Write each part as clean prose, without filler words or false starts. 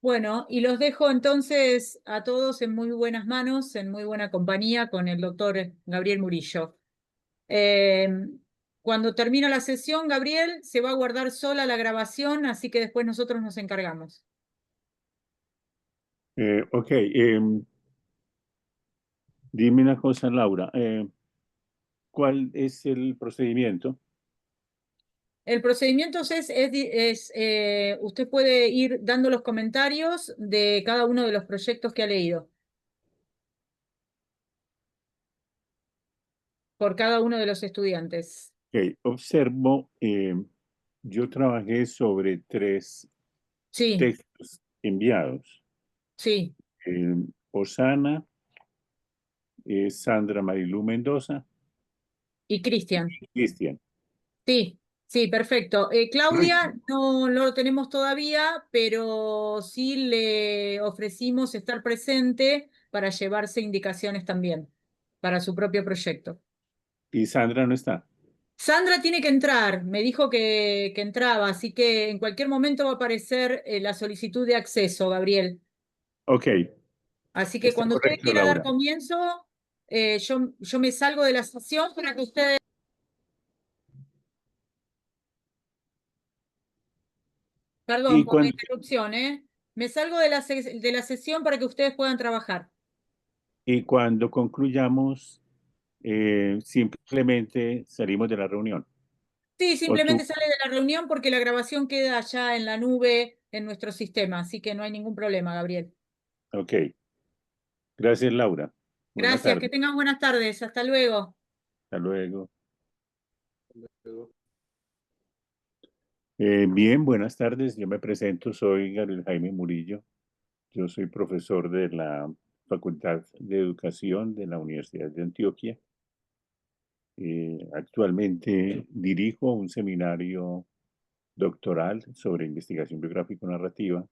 Bueno, y los dejo entonces a todos en muy buenas manos, en muy buena compañía con el doctor Gabriel Murillo. Eh, Cuando termina la sesión, Gabriel, se va a guardar sola la grabación, así que después nosotros nos encargamos. Ok, dime una cosa, Laura. ¿Cuál es el procedimiento? El procedimiento usted puede ir dando los comentarios de cada uno de los proyectos que ha leído, por cada uno de los estudiantes. Ok, observo, yo trabajé sobre 3 Sí, textos enviados. sí, Osana, Sandra Marilú Mendoza y Cristian. y Cristian. Sí, sí, perfecto. Claudia no lo tenemos todavía, pero sí le ofrecimos estar presente para llevarse indicaciones también para su propio proyecto. Y Sandra no está. Sandra tiene que entrar, me dijo que entraba, así que en cualquier momento va a aparecer la solicitud de acceso, Gabriel. Ok, Así que está cuando usted correcto, quiera dar Laura. comienzo, yo me salgo de la sesión para que ustedes, perdón Y por la cuando, interrupción, ¿eh? Me salgo de de la sesión para que ustedes puedan trabajar. y cuando concluyamos, simplemente salimos de la reunión. Sí, O tú. simplemente sale de la reunión porque la grabación queda allá en la nube en nuestro sistema, así que no hay ningún problema, Gabriel. Ok, gracias, Laura. Buena Gracias, que tarde. tengan buenas tardes. Hasta luego. Hasta luego. Bien, buenas tardes. Yo me presento, soy Gabriel Jaime Murillo. Yo soy profesor de la Facultad de Educación de la Universidad de Antioquia. Actualmente dirijo un seminario doctoral sobre investigación biográfico-narrativa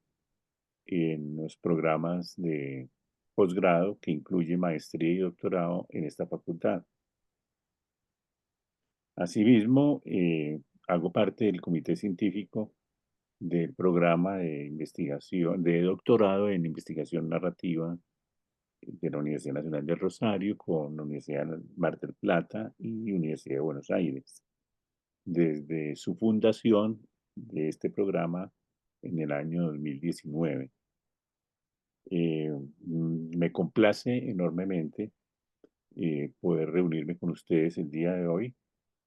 en los programas de posgrado que incluye maestría y doctorado en esta facultad. Asimismo, hago parte del comité científico del programa de investigación, de doctorado en investigación narrativa de la Universidad Nacional del Rosario con la Universidad Mar del Plata y Universidad de Buenos Aires. Desde su fundación de este programa en el año 2019. Me complace enormemente poder reunirme con ustedes el día de hoy,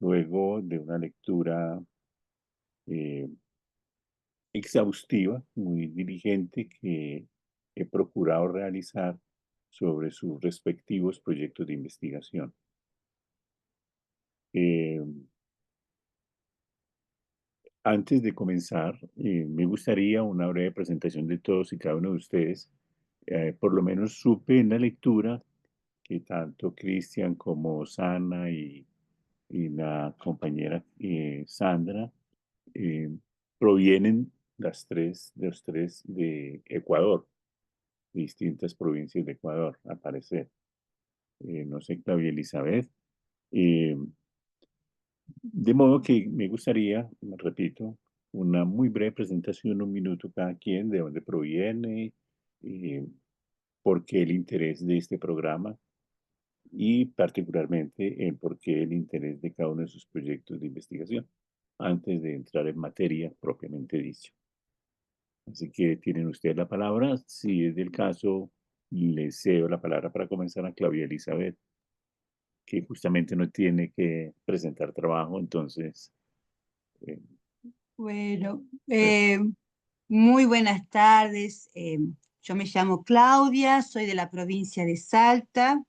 luego de una lectura eh, exhaustiva, muy diligente que he procurado realizar sobre sus respectivos proyectos de investigación. Eh, Antes de comenzar, me gustaría una breve presentación de todos y cada uno de ustedes. Por lo menos supe en la lectura que tanto Cristian como Sana y la compañera Sandra eh, provienen los tres de Ecuador, distintas provincias de Ecuador, al parecer. No sé, Claudia Elizabeth. Eh, de modo que me gustaría, repito, una muy breve presentación, un minuto cada quien, de dónde proviene, eh, por qué el interés de este programa y particularmente en por qué el interés de cada uno de sus proyectos de investigación, antes de entrar en materia propiamente dicho. Así que tienen ustedes la palabra. Si es del caso, les cedo la palabra para comenzar a Claudia Elizabeth, que justamente no tiene que presentar trabajo, entonces, eh, Bueno, pues, muy buenas tardes. Yo me llamo Claudia, soy de la provincia de Salta,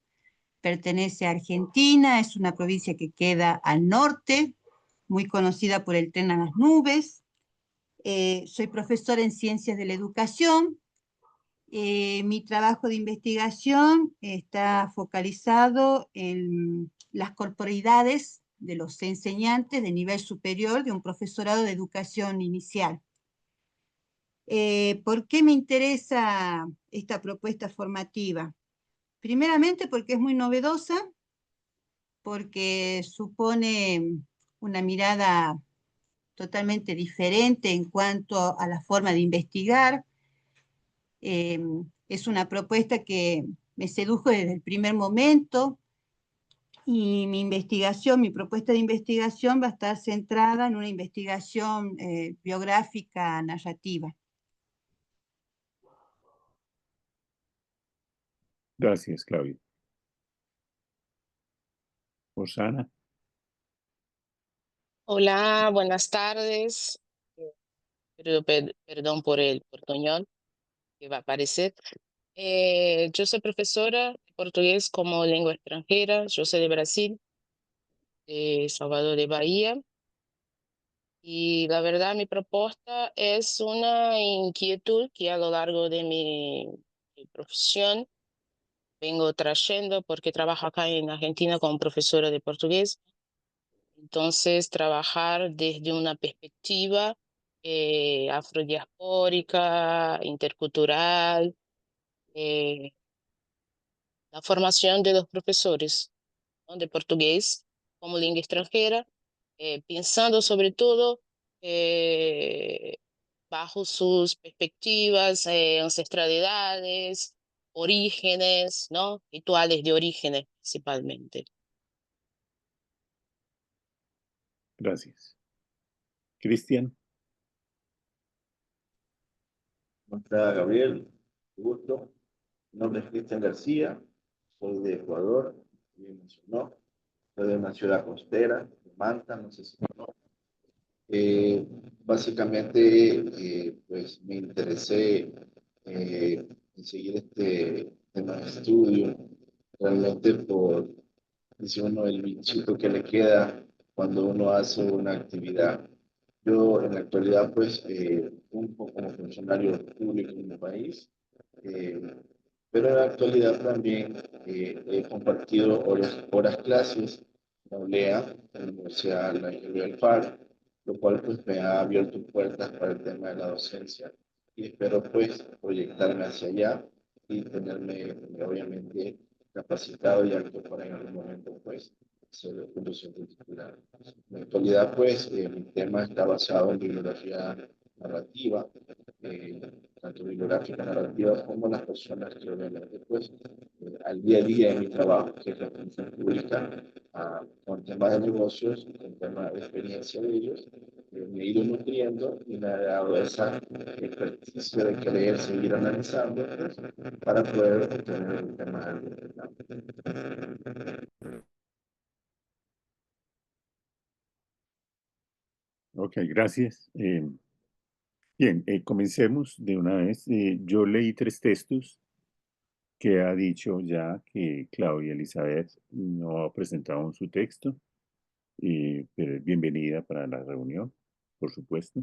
pertenece a Argentina, es una provincia que queda al norte, muy conocida por el tren a las nubes. Soy profesora en ciencias de la educación. Mi trabajo de investigación está focalizado en las corporeidades de los enseñantes de nivel superior de un profesorado de educación inicial. ¿Por qué me interesa esta propuesta formativa? Primeramente porque es muy novedosa, porque supone una mirada totalmente diferente en cuanto a la forma de investigar. Es una propuesta que me sedujo desde el primer momento y mi propuesta de investigación va a estar centrada en una investigación biográfica narrativa. Gracias, Claudia. Osana. Hola, buenas tardes. Perdón por el portuñol que va a aparecer. Yo soy profesora de portugués como lengua extranjera. Yo soy de Brasil, de Salvador de Bahía. Y la verdad, mi propuesta es una inquietud que a lo largo de mi profesión vengo trayendo porque trabajo acá en Argentina como profesora de portugués. Entonces, trabajar desde una perspectiva afrodiaspórica, intercultural, eh, la formación de los profesores, ¿no?, de portugués como lengua extranjera, pensando sobre todo eh, bajo sus perspectivas, ancestralidades, orígenes, ¿no?, rituales de orígenes principalmente. Gracias. Cristian. ¿Cómo está, Gabriel? Mucho gusto. Mi nombre es Cristian García, soy de Ecuador, bien mencionó. Soy de una ciudad costera, de Manta, no sé si no. Básicamente, pues me interesé en seguir este tema de estudio, realmente por, dice uno, el bichito que le queda cuando uno hace una actividad. Yo en la actualidad, pues, cumplo como funcionario público en mi país, eh, pero en la actualidad también he compartido horas clases en la ULEA, en la Universidad La Ingeniería del FAR, lo cual pues me ha abierto puertas para el tema de la docencia y espero pues proyectarme hacia allá y tenerme obviamente capacitado y apto para en algún momento pues ser un docente titular. En la actualidad pues mi tema está basado en bibliografía narrativa, eh, tanto bibliográfica narrativa como las personas que obviamente pues al día a día en mi trabajo, que es la función pública, con temas de negocios, con temas de experiencia de ellos, me he ido nutriendo y me ha dado esa ejercicio de querer seguir analizando pues, para poder obtener el tema del Ok, gracias. Bien, comencemos de una vez. Yo leí 3 textos que ha dicho ya que Claudia Elizabeth no ha presentado en su texto, pero es bienvenida para la reunión, por supuesto.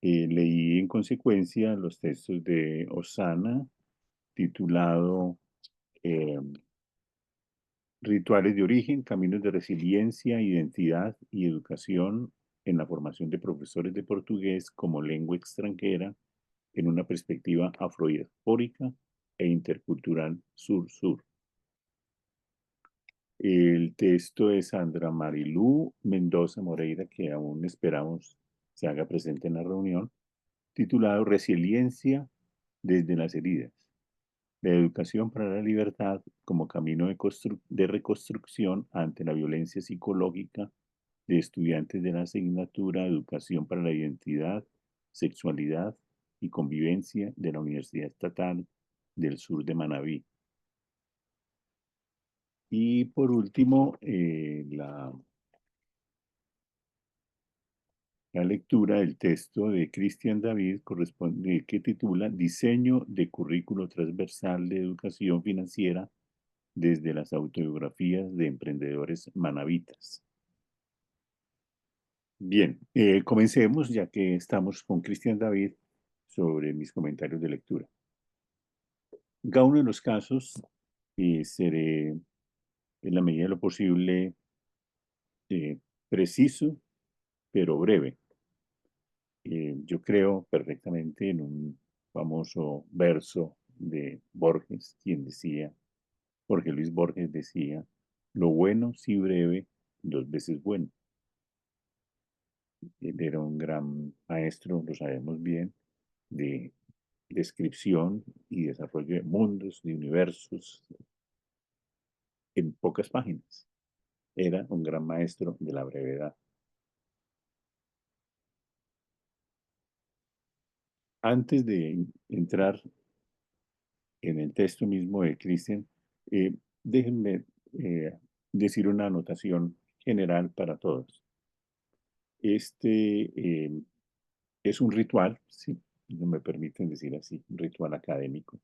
Leí en consecuencia los textos de Osana, titulado eh, Rituales de origen, caminos de resiliencia, identidad y educación en la formación de profesores de portugués como lengua extranjera en una perspectiva afrodiaspórica e intercultural sur-sur. El texto de Sandra Marilú Mendoza Moreira, que aún esperamos se haga presente en la reunión, titulado Resiliencia desde las heridas. La educación para la libertad como camino de reconstrucción ante la violencia psicológica de estudiantes de la asignatura Educación para la Identidad, Sexualidad y Convivencia de la Universidad Estatal del Sur de Manabí. Y por último, la lectura del texto de Cristian David corresponde, que titula Diseño de currículo transversal de educación financiera desde las autobiografías de emprendedores manabitas. Bien, comencemos ya que estamos con Cristian David sobre mis comentarios de lectura. En cada uno de los casos seré en la medida de lo posible preciso, pero breve. Yo creo perfectamente en un famoso verso de Borges, quien decía, Jorge Luis Borges decía, lo bueno si breve, 2 veces bueno. Él era un gran maestro, lo sabemos bien, de descripción y desarrollo de mundos, de universos, en pocas páginas. Era un gran maestro de la brevedad. Antes de entrar en el texto mismo de Christian, déjenme decir una anotación general para todos. Este es un ritual, si no me permiten decir así, un ritual académico,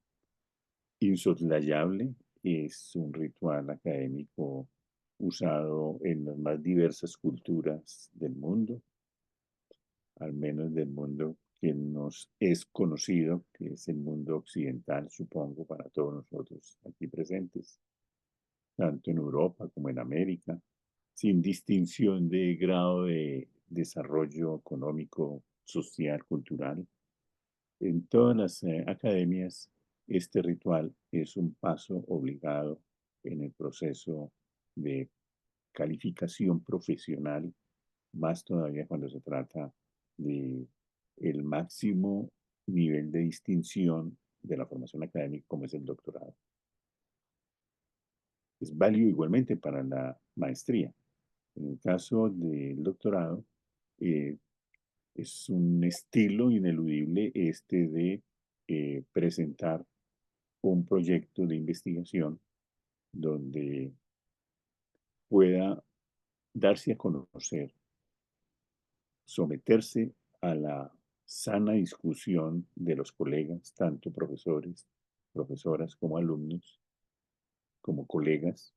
insoslayable, es un ritual académico usado en las más diversas culturas del mundo, al menos del mundo que nos es conocido, que es el mundo occidental, supongo, para todos nosotros aquí presentes, tanto en Europa como en América, sin distinción de grado de desarrollo económico, social, cultural. En todas las academias, este ritual es un paso obligado en el proceso de calificación profesional, más todavía cuando se trata de el máximo nivel de distinción de la formación académica como es el doctorado. Es válido igualmente para la maestría. En el caso del doctorado, eh, es un estilo ineludible este de presentar un proyecto de investigación donde pueda darse a conocer, someterse a la sana discusión de los colegas, tanto profesores, profesoras como alumnos, como colegas,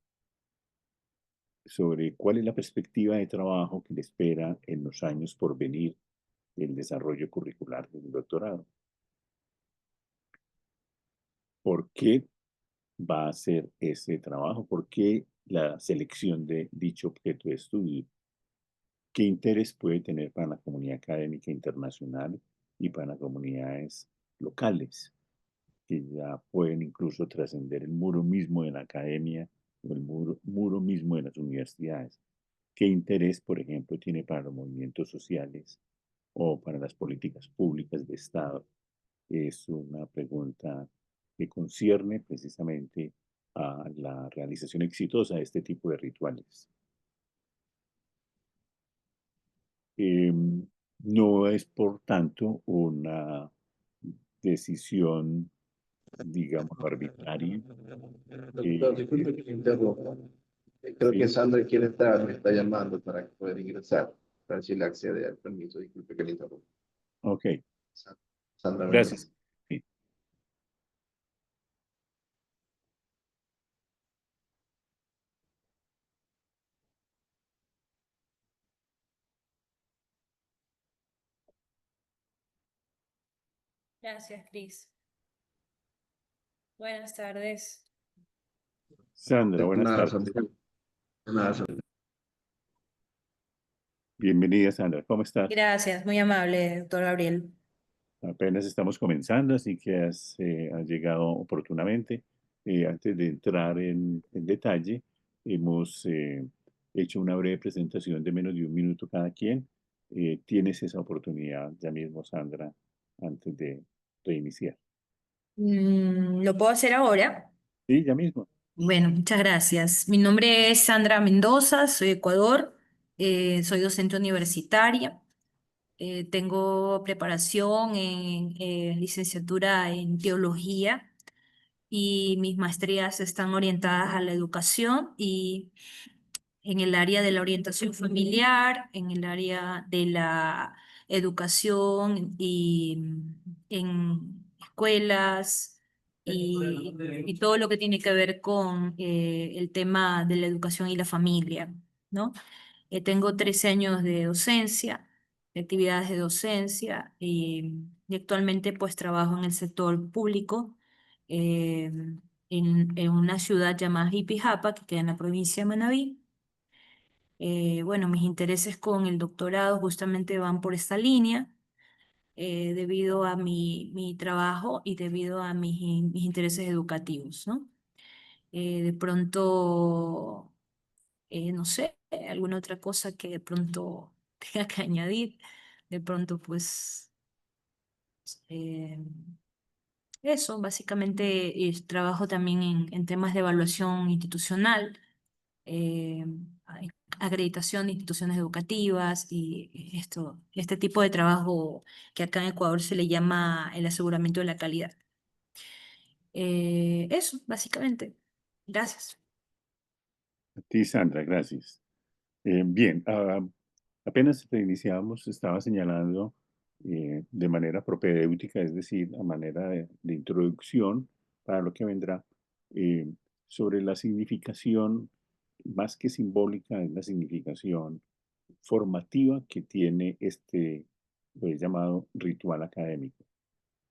sobre cuál es la perspectiva de trabajo que le espera en los años por venir del desarrollo curricular del doctorado. ¿Por qué va a hacer ese trabajo? ¿Por qué la selección de dicho objeto de estudio? ¿Qué interés puede tener para la comunidad académica internacional y para las comunidades locales, que ya pueden incluso trascender el muro mismo de la academia o el muro mismo de las universidades? ¿Qué interés, por ejemplo, tiene para los movimientos sociales o para las políticas públicas de Estado? Es una pregunta que concierne precisamente a la realización exitosa de este tipo de rituales. No es, por tanto, una decisión, digamos, arbitraria. Doctor, disculpe que le interrumpa. Creo que Sí, Sandra quiere entrar, me está llamando para poder ingresar, para ver si le accede al permiso. Disculpe que le interrumpa. ok, Sandra, venga. gracias. Sí. Gracias, Cris. Buenas tardes. Sandra, buenas Nada, tardes. Sandra. Nada, Sandra. Bienvenida, Sandra. ¿Cómo estás? Gracias, muy amable, doctor Gabriel. Apenas estamos comenzando, así que has llegado oportunamente. Antes de entrar en detalle, hemos hecho una breve presentación de menos de un minuto cada quien. Tienes esa oportunidad ya mismo, Sandra, antes de reiniciar. ¿Lo puedo hacer ahora? Sí, ya mismo. Bueno, muchas gracias. Mi nombre es Sandra Mendoza, soy de Ecuador, soy docente universitaria, tengo preparación en licenciatura en teología y mis maestrías están orientadas a la educación y en el área de la orientación familiar, en el área de la educación y en escuelas y todo lo que tiene que ver con el tema de la educación y la familia, ¿no? Tengo 13 años de docencia, de actividades de docencia y actualmente pues trabajo en el sector público. eh, en una ciudad llamada Jipijapa, que queda en la provincia de Manabí. Bueno, mis intereses con el doctorado justamente van por esta línea, debido a mi trabajo y debido a mis intereses educativos, ¿no? De pronto, no sé, alguna otra cosa que de pronto tenga que añadir, de pronto pues, eh, Eso, básicamente, trabajo también en temas de evaluación institucional, eh, a- acreditación de instituciones educativas y este tipo de trabajo que acá en Ecuador se le llama el aseguramiento de la calidad. Eso, básicamente. Gracias. A ti, Sandra, gracias. Bien, apenas iniciábamos, estaba señalando de manera propedéutica, es decir, a manera de introducción para lo que vendrá, eh, sobre la significación, más que simbólica, es la significación formativa que tiene este, lo he llamado ritual académico.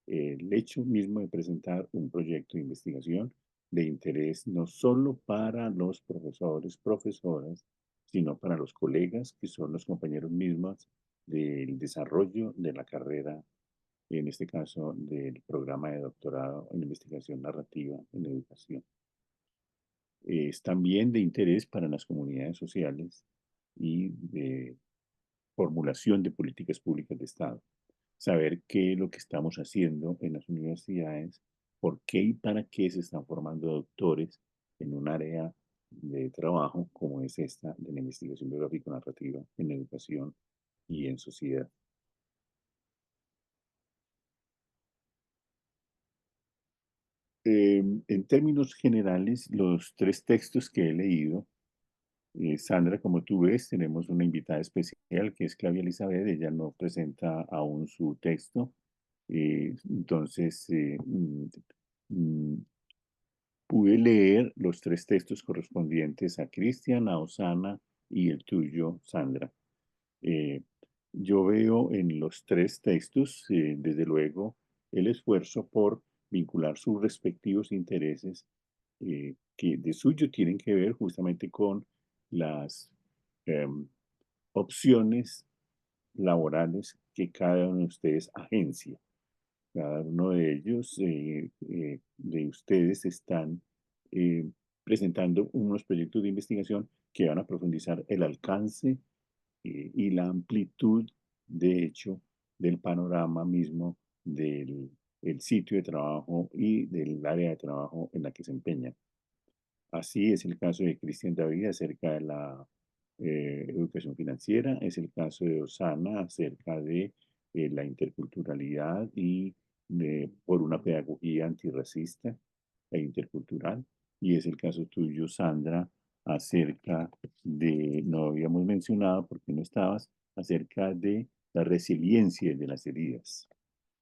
El hecho mismo de presentar un proyecto de investigación de interés no solo para los profesores, profesoras, sino para los colegas que son los compañeros mismos del desarrollo de la carrera, en este caso del programa de doctorado en investigación narrativa en educación. Es también de interés para las comunidades sociales y de formulación de políticas públicas de Estado. Saber qué es lo que estamos haciendo en las universidades, por qué y para qué se están formando doctores en un área de trabajo como es esta de la investigación biográfico-narrativa en educación y en sociedad. En términos generales, los tres textos que he leído, Sandra, como tú ves, tenemos una invitada especial que es Claudia Elizabeth, ella no presenta aún su texto, entonces mm, pude leer los tres textos correspondientes a Cristian, a Osana y el tuyo, Sandra. Eh, yo veo en los tres textos, desde luego, el esfuerzo por vincular sus respectivos intereses que de suyo tienen que ver justamente con las em, opciones laborales que cada uno de ustedes agencia. Cada uno de ellos, de ustedes, están eh, presentando unos proyectos de investigación que van a profundizar el alcance y la amplitud, de hecho, del panorama mismo del el sitio de trabajo y del área de trabajo en la que se empeñan. Así es el caso de Cristian David acerca de la educación financiera, es el caso de Osana acerca de la interculturalidad y por una pedagogía antirracista e intercultural, y es el caso tuyo, Sandra, acerca de, no habíamos mencionado porque no estabas, acerca de la resiliencia de las heridas.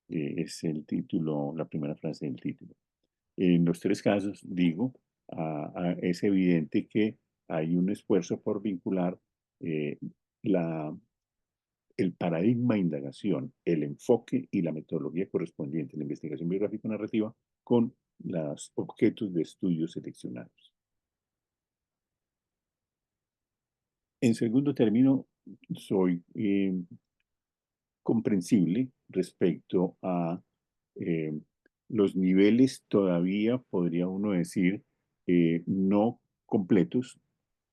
Es el título, la primera frase del título. En los tres casos, digo, es evidente que hay un esfuerzo por vincular eh, la, el paradigma de indagación, el enfoque y la metodología correspondiente a la investigación biográfico-narrativa con los objetos de estudio seleccionados. En segundo término, soy comprensible respecto a eh, los niveles todavía, podría uno decir, no completos,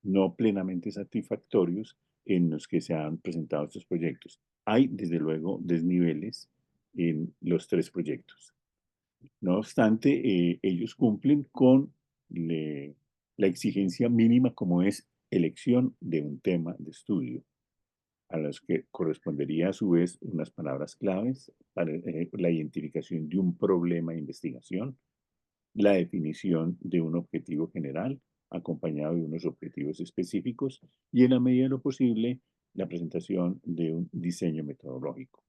no plenamente satisfactorios en los que se han presentado estos proyectos. Hay, desde luego, desniveles en los tres proyectos. No obstante, ellos cumplen con la exigencia mínima como es elección de un tema de estudio a las que correspondería a su vez unas palabras claves para la identificación de un problema de investigación, la definición de un objetivo general acompañado de unos objetivos específicos y en la medida de lo posible la presentación de un diseño metodológico.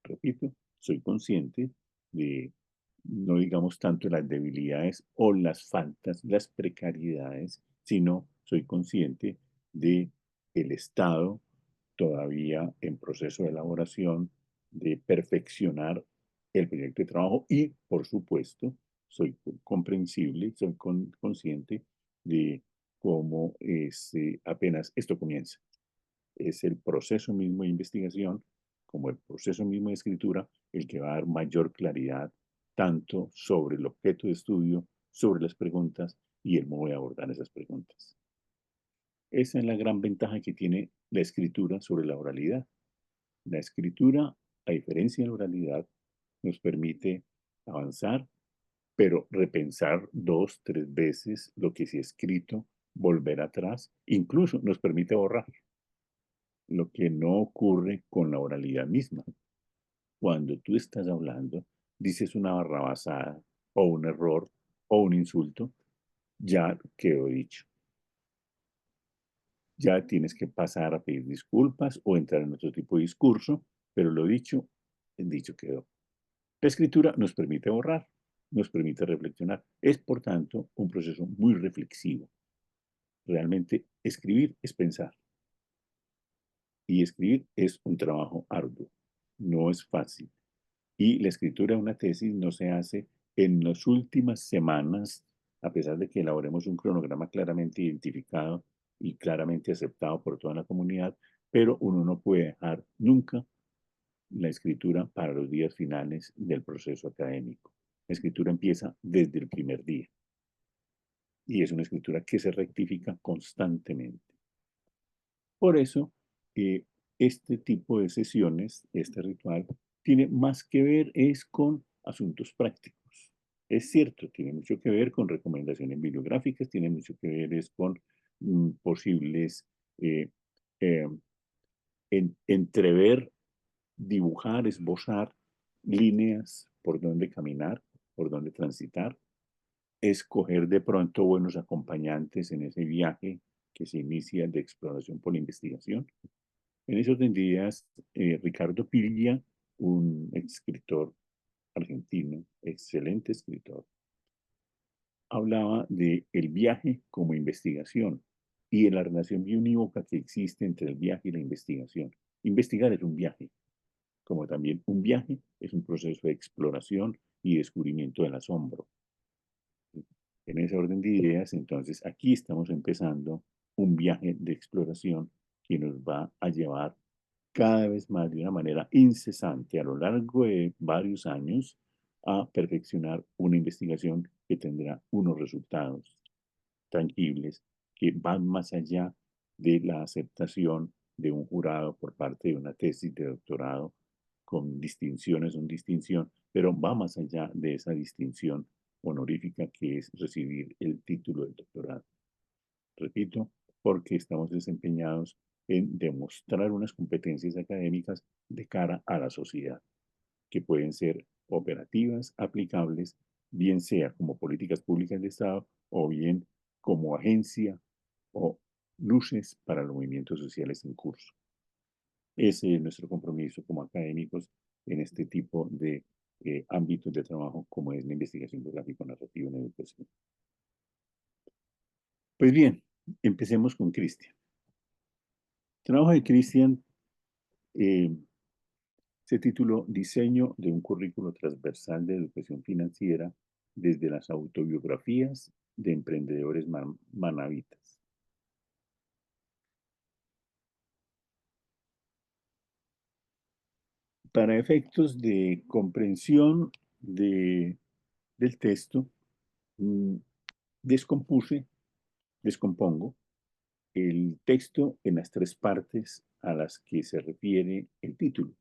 Repito, soy consciente de, no digamos tanto las debilidades o las faltas, las precariedades, sino soy consciente de el estado todavía en proceso de elaboración, de perfeccionar el proyecto de trabajo y, por supuesto, soy comprensible, soy consciente de cómo es, apenas esto comienza. Es el proceso mismo de investigación, como el proceso mismo de escritura, el que va a dar mayor claridad tanto sobre el objeto de estudio, sobre las preguntas y el modo de abordar esas preguntas. Esa es la gran ventaja que tiene la escritura sobre la oralidad. La escritura, a diferencia de la oralidad, nos permite avanzar pero repensar 2, 3 veces lo que se ha escrito, volver atrás, incluso nos permite borrar, lo que no ocurre con la oralidad misma. Cuando tú estás hablando, dices una barrabasada o un error o un insulto, ya quedó dicho. Ya tienes que pasar a pedir disculpas o entrar en otro tipo de discurso, pero lo dicho, el dicho quedó. La escritura nos permite borrar, nos permite reflexionar. Es, por tanto, un proceso muy reflexivo. Realmente escribir es pensar y escribir es un trabajo arduo, no es fácil. Y la escritura de una tesis no se hace en las últimas semanas, a pesar de que elaboremos un cronograma claramente identificado y claramente aceptado por toda la comunidad, pero uno no puede dejar nunca la escritura para los días finales del proceso académico. La escritura empieza desde el primer día y es una escritura que se rectifica constantemente. Por eso, este tipo de sesiones, este ritual, tiene más que ver es con asuntos prácticos. Es cierto, tiene mucho que ver con recomendaciones bibliográficas, tiene mucho que ver es con posibles eh, eh, entrever, dibujar, esbozar líneas por donde caminar, por donde transitar, escoger de pronto buenos acompañantes en ese viaje que se inicia de exploración por la investigación. En esos días, Ricardo Piglia, un escritor argentino, excelente escritor, hablaba de el viaje como investigación y de la relación biunívoca que existe entre el viaje y la investigación. Investigar es un viaje, como también un viaje es un proceso de exploración y descubrimiento del asombro. En ese orden de ideas, entonces, aquí estamos empezando un viaje de exploración que nos va a llevar cada vez más de una manera incesante a lo largo de varios años a perfeccionar una investigación que tendrá unos resultados tangibles que van más allá de la aceptación de un jurado por parte de una tesis de doctorado con distinciones o distinción, pero va más allá de esa distinción honorífica que es recibir el título de doctorado. Repito, porque estamos desempeñados en demostrar unas competencias académicas de cara a la sociedad, que pueden ser operativas, aplicables, bien sea como políticas públicas de Estado o bien como agencia o luces para los movimientos sociales en curso. Ese es nuestro compromiso como académicos en este tipo de ámbitos de trabajo como es la investigación biográfico-narrativa en educación. Pues bien, empecemos con Cristian. El trabajo de Cristian se tituló Diseño de un currículo transversal de educación financiera desde las autobiografías de emprendedores manavitas. Para efectos de comprensión del texto, descompongo el texto en las 3 partes a las que se refiere el título.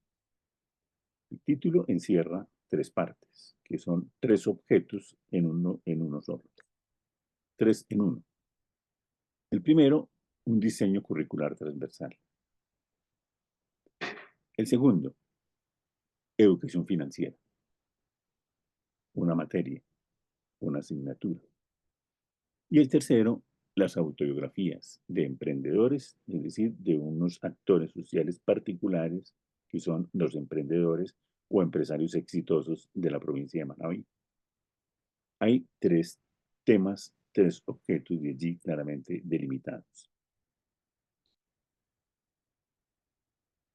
El título encierra 3 partes, que son 3 objetos en uno solo. 3 en 1. El primero, un diseño curricular transversal. El segundo, educación financiera. Una materia, una asignatura. Y el tercero, las autobiografías de emprendedores, es decir, de unos actores sociales particulares que son los emprendedores o empresarios exitosos de la provincia de Manabí. Hay 3 temas, 3 objetos de allí claramente delimitados.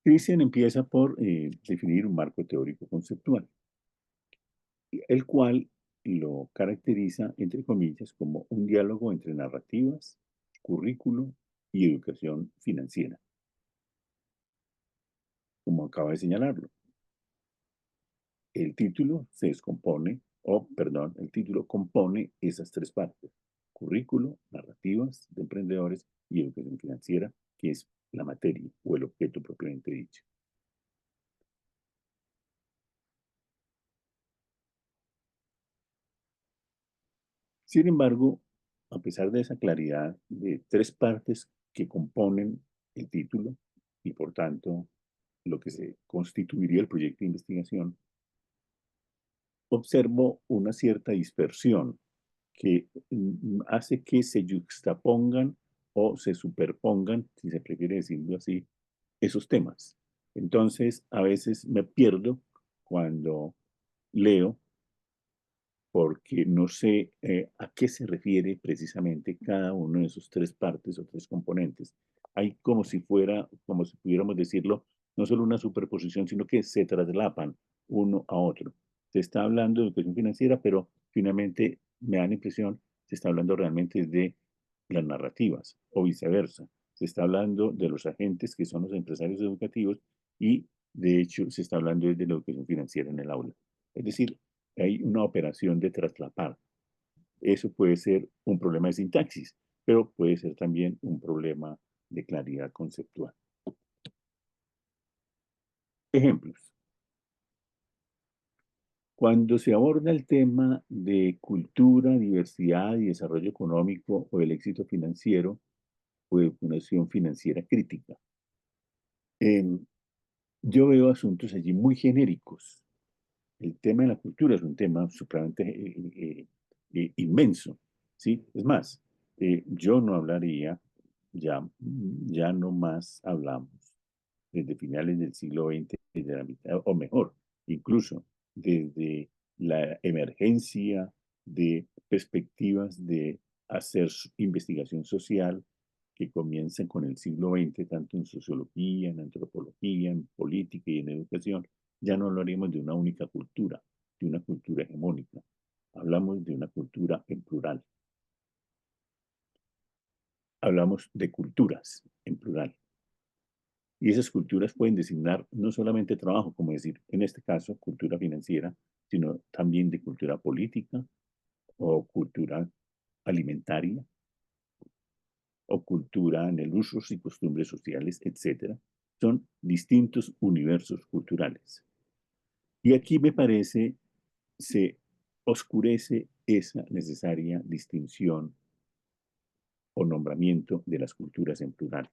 Cristian empieza por definir un marco teórico conceptual, el cual lo caracteriza, entre comillas, como un diálogo entre narrativas, currículo y educación financiera, como acaba de señalarlo. El título se descompone, el título compone esas 3 partes: currículo, narrativas de emprendedores y educación financiera, que es la materia o el objeto propiamente dicho. Sin embargo, a pesar de esa claridad de tres partes que componen el título y por tanto lo que se constituiría el proyecto de investigación, observo una cierta dispersión que hace que se yuxtapongan o se superpongan, si se prefiere decirlo así, esos temas. Entonces, a veces me pierdo cuando leo porque no sé a qué se refiere precisamente cada uno de esos tres partes o tres componentes. Hay como si fuera, como si pudiéramos decirlo, no solo una superposición, sino que se traslapan uno a otro. Se está hablando de educación financiera, pero finalmente me da la impresión se está hablando realmente de las narrativas o viceversa. Se está hablando de los agentes que son los empresarios educativos y de hecho se está hablando de la educación financiera en el aula. Es decir, hay una operación de traslapar. Eso puede ser un problema de sintaxis, pero puede ser también un problema de claridad conceptual. Ejemplos. Cuando se aborda el tema de cultura, diversidad y desarrollo económico o el éxito financiero o educación financiera crítica, yo veo asuntos allí muy genéricos. El tema de la cultura es un tema supremamente inmenso, ¿sí? Es más, yo no hablaría, ya no más hablamos desde finales del siglo XX, desde la mitad, o mejor, incluso desde la emergencia de perspectivas de hacer investigación social que comienzan con el siglo XX, tanto en sociología, en antropología, en política y en educación, ya no hablaríamos de una única cultura, de una cultura hegemónica. Hablamos de una cultura en plural. Hablamos de culturas en plural. Y esas culturas pueden designar no solamente trabajo, como decir, en este caso, cultura financiera, sino también de cultura política o cultura alimentaria o cultura en el usos y costumbres sociales, etc. Son distintos universos culturales. Y aquí me parece se oscurece esa necesaria distinción o nombramiento de las culturas en plural.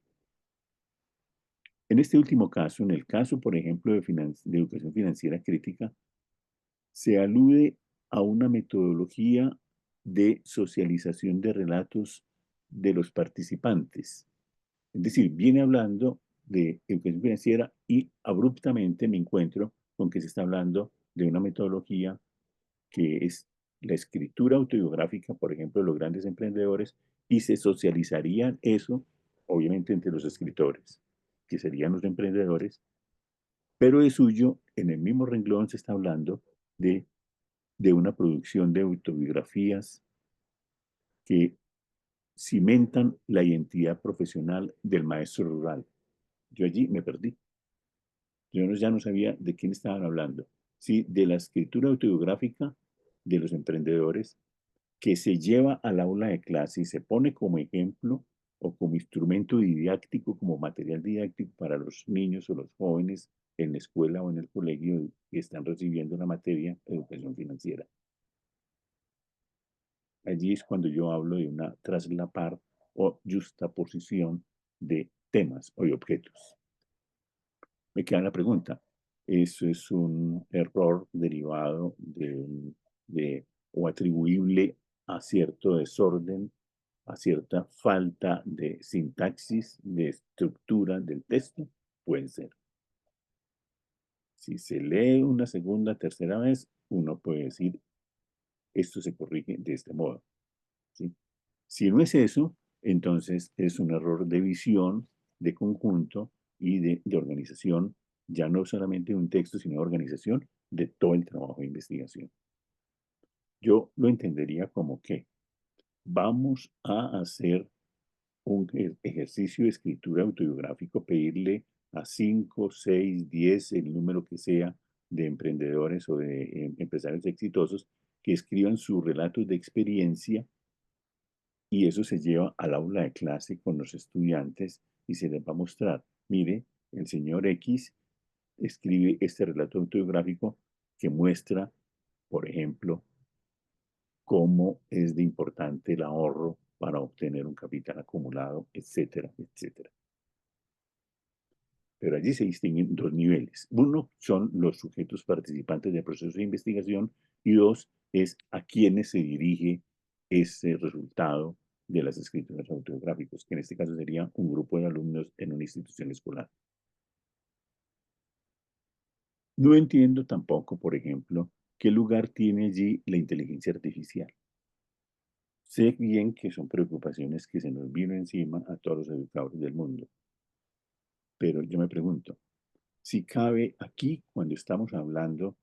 En este último caso, en el caso, por ejemplo, de educación financiera crítica, se alude a una metodología de socialización de relatos de los participantes. Es decir, viene hablando de educación financiera y abruptamente me encuentro con que se está hablando de una metodología que es la escritura autobiográfica, por ejemplo, de los grandes emprendedores, y se socializarían eso, obviamente, entre los escritores, que serían los emprendedores, pero de suyo, en el mismo renglón se está hablando de una producción de autobiografías que cimentan la identidad profesional del maestro rural. Yo allí me perdí. Yo ya no sabía de quién estaban hablando. Sí, de la escritura autobiográfica de los emprendedores que se lleva al aula de clase y se pone como ejemplo o como instrumento didáctico, como material didáctico para los niños o los jóvenes en la escuela o en el colegio que están recibiendo la materia de educación financiera. Allí es cuando yo hablo de una traslapar o justaposición de temas o de objetos. Me queda la pregunta, ¿eso es un error derivado o atribuible a cierto desorden, a cierta falta de sintaxis, de estructura del texto? Puede ser. Si se lee una segunda, tercera vez, uno puede decir, esto se corrige de este modo, ¿sí? Si no es eso, entonces es un error de visión, de conjunto y de organización, ya no solamente de un texto, sino de organización de todo el trabajo de investigación. Yo lo entendería como que vamos a hacer un ejercicio de escritura autobiográfico, pedirle a 5, 6, 10, el número que sea, de emprendedores o de empresarios exitosos que escriban sus relatos de experiencia y eso se lleva al aula de clase con los estudiantes y se les va a mostrar, mire, el señor X escribe este relato autobiográfico que muestra, por ejemplo, cómo es de importante el ahorro para obtener un capital acumulado, etcétera, etcétera. Pero allí se distinguen dos niveles. Uno son los sujetos participantes del proceso de investigación y dos es a quienes se dirige ese resultado de las escrituras autobiográficas, que en este caso sería un grupo de alumnos en una institución escolar. No entiendo tampoco, por ejemplo, qué lugar tiene allí la inteligencia artificial. Sé bien que son preocupaciones que se nos vino encima a todos los educadores del mundo, pero yo me pregunto, si cabe aquí, cuando estamos hablando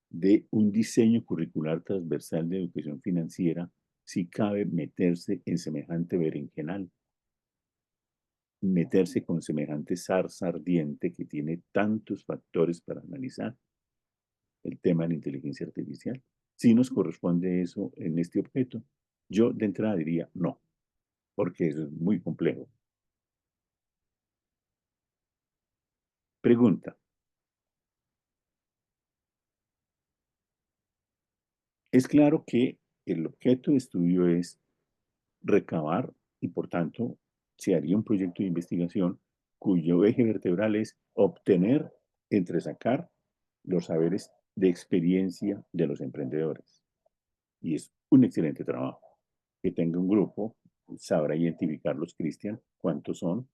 de un diseño curricular transversal de educación financiera, si cabe meterse en semejante berenjenal, meterse con semejante zarza ardiente que tiene tantos factores para analizar el tema de la inteligencia artificial. Si nos corresponde eso en este objeto, yo de entrada diría no, porque eso es muy complejo. Pregunta. Es claro que el objeto de estudio es recabar y por tanto se haría un proyecto de investigación cuyo eje vertebral es obtener, entresacar los saberes de experiencia de los emprendedores. Y es un excelente trabajo. Que tenga un grupo, sabrá identificarlos, Cristian, cuántos son,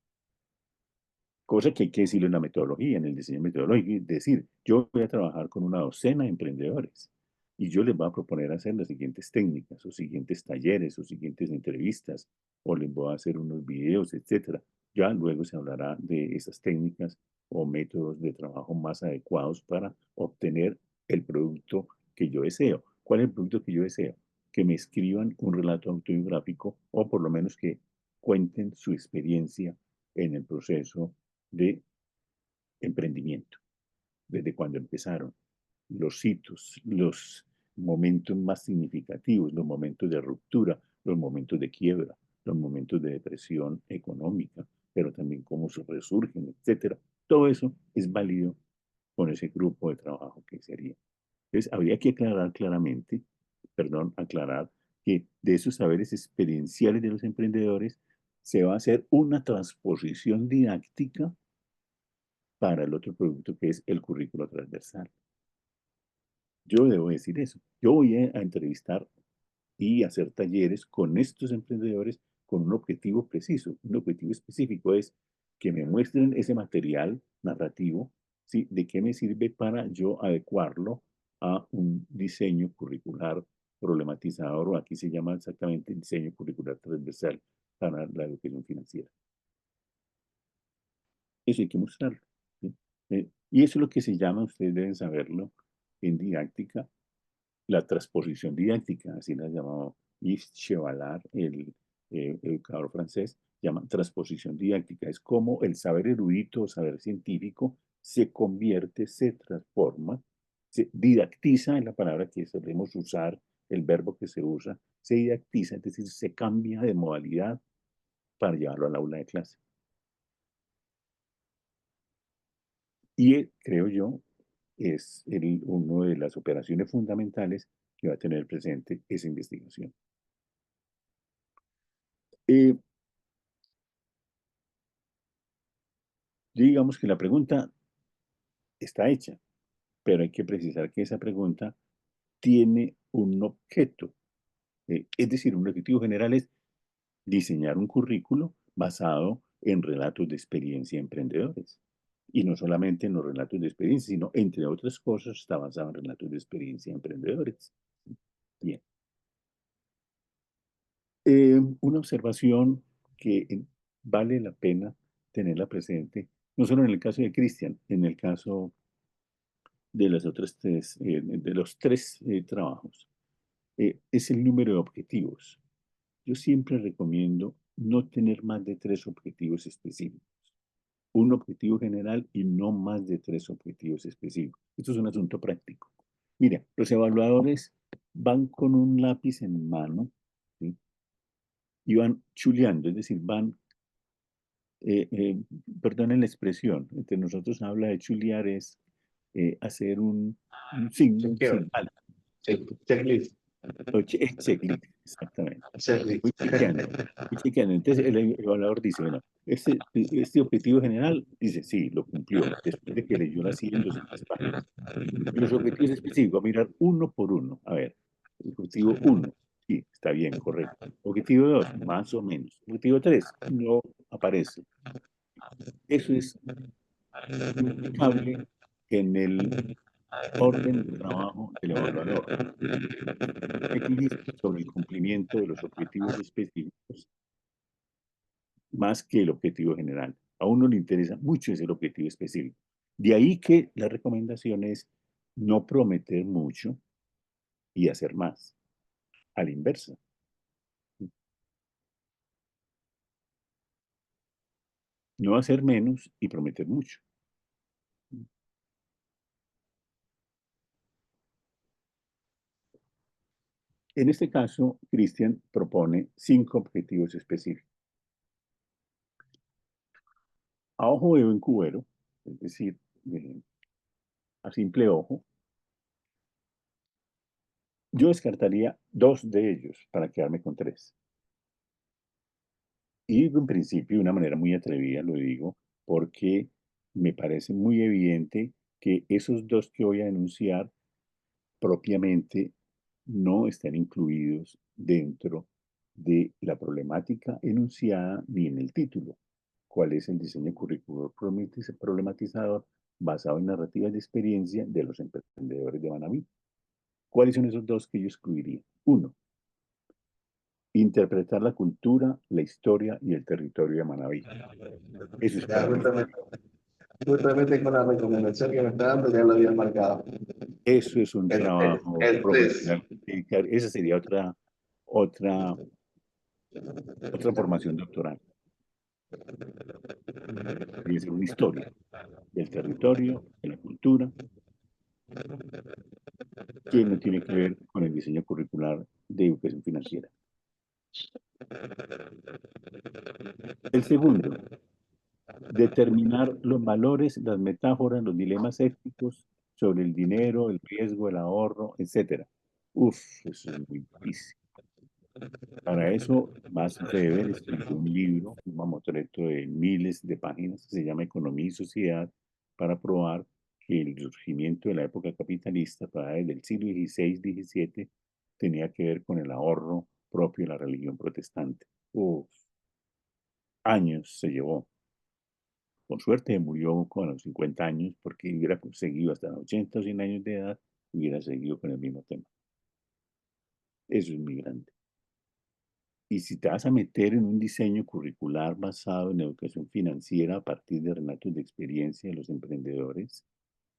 cosa que hay que decirlo en la metodología, en el diseño metodológico, es decir, yo voy a trabajar con una docena de emprendedores y yo les voy a proponer hacer las siguientes técnicas, o siguientes talleres, o siguientes entrevistas, o les voy a hacer unos videos, etcétera. Ya luego se hablará de esas técnicas o métodos de trabajo más adecuados para obtener el producto que yo deseo. ¿Cuál es el producto que yo deseo? Que me escriban un relato autobiográfico o por lo menos que cuenten su experiencia en el proceso de emprendimiento, desde cuando empezaron, los hitos, los momentos más significativos, los momentos de ruptura, los momentos de quiebra, los momentos de depresión económica, pero también cómo se resurgen, etcétera. Todo eso es válido con ese grupo de trabajo que se haría. Entonces, habría que aclarar claramente, aclarar que de esos saberes experienciales de los emprendedores se va a hacer una transposición didáctica para el otro producto que es el currículo transversal. Yo debo decir eso. Yo voy a entrevistar y hacer talleres con estos emprendedores con un objetivo preciso, un objetivo específico es que me muestren ese material narrativo, ¿sí? De qué me sirve para yo adecuarlo a un diseño curricular problematizador, o aquí se llama exactamente diseño curricular transversal para la educación financiera. Eso hay que mostrarlo, ¿sí? Y eso es lo que se llama, ustedes deben saberlo, en didáctica, la transposición didáctica, así la llamó Yves Chevalard, el educador francés, llama transposición didáctica. Es como el saber erudito o saber científico se convierte, se transforma, se didactiza, en la palabra que solemos usar, el verbo que se usa, se didactiza, es decir, se cambia de modalidad para llevarlo al aula de clase. Y creo yo, es una de las operaciones fundamentales que va a tener presente esa investigación. Digamos que la pregunta está hecha, pero hay que precisar que esa pregunta tiene un objeto. Es decir, un objetivo general es diseñar un currículo basado en relatos de experiencia de emprendedores. Y no solamente en los relatos de experiencia, sino, entre otras cosas, está basado en relatos de experiencia de emprendedores. Bien. Una observación que vale la pena tenerla presente, no solo en el caso de Cristian, en el caso de las otras tres, de los tres trabajos, es el número de objetivos. Yo siempre recomiendo no tener más de 3 objetivos específicos. Un objetivo general y no más de 3 objetivos específicos. Esto es un asunto práctico. Mira, los evaluadores van con un lápiz en mano, ¿sí? Y van chuleando, es decir, van, perdonen la expresión, entre nosotros habla de chulear es hacer un signo, Chequeo. señal. Checklist. Checklist, exactamente. Checklist. Voy chequeando, voy chequeando. Entonces el evaluador dice, bueno, este objetivo general, dice, sí, lo cumplió, después de que leyó las 100, 200 páginas. Y los objetivos específicos, a mirar uno por uno. A ver, objetivo 1, sí, está bien, correcto. Objetivo 2, más o menos. Objetivo 3, no aparece. Eso es impecable en el orden de trabajo del evaluador. Checklist sobre el cumplimiento de los objetivos específicos más que el objetivo general. A uno le interesa mucho ese objetivo específico. De ahí que la recomendación es no prometer mucho y hacer más. A la inversa. No hacer menos y prometer mucho. En este caso, Cristian propone 5 objetivos específicos. A ojo de buen cubero, es decir, a simple ojo, yo descartaría 2 de ellos para quedarme con 3. Y en principio, de una manera muy atrevida, lo digo, porque me parece muy evidente que esos 2 que voy a denunciar propiamente no están incluidos dentro de la problemática enunciada ni en el título. ¿Cuál es el diseño curricular problematizador basado en narrativas de experiencia de los emprendedores de Manabí? ¿Cuáles son esos 2 que yo excluiría? 1, interpretar la cultura, la historia y el territorio de Manabí. Eso es para mí. Justamente con la recomendación que me está dando ya lo había marcado. Eso es un trabajo El 3. profesional. Esa sería otra formación doctoral. Tiene que ser una historia del territorio, de la cultura, que no tiene que ver con el diseño curricular de educación financiera. El segundo, determinar los valores, las metáforas, los dilemas éticos sobre el dinero, el riesgo, el ahorro, etc. Uf, eso es muy difícil. Para eso, Max Weber escribió un libro, un mamotreto de miles de páginas, que se llama Economía y Sociedad, para probar que el surgimiento de la época capitalista, para desde el siglo XVI-XVII, tenía que ver con el ahorro propio de la religión protestante. Uf, años se llevó. Por suerte murió con los 50 años, porque hubiera seguido hasta los 80 o 100 años de edad, hubiera seguido con el mismo tema. Eso es muy grande. Y si te vas a meter en un diseño curricular basado en educación financiera a partir de relatos de experiencia de los emprendedores,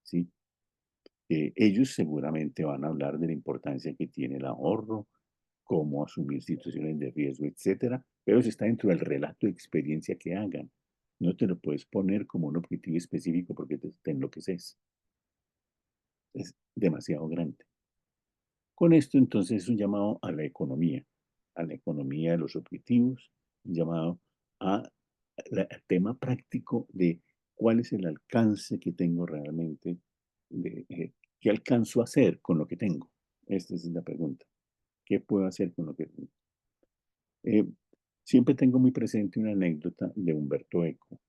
¿sí? Ellos seguramente van a hablar de la importancia que tiene el ahorro, cómo asumir situaciones de riesgo, etcétera, pero eso está dentro del relato de experiencia que hagan. No te lo puedes poner como un objetivo específico porque te enloqueces. Es demasiado grande. Con esto, entonces, es un llamado a la economía de los objetivos, un llamado al tema práctico de cuál es el alcance que tengo realmente, qué alcanzo a hacer con lo que tengo. Esta es la pregunta. ¿Qué puedo hacer con lo que tengo? Siempre tengo muy presente una anécdota de Humberto Eco,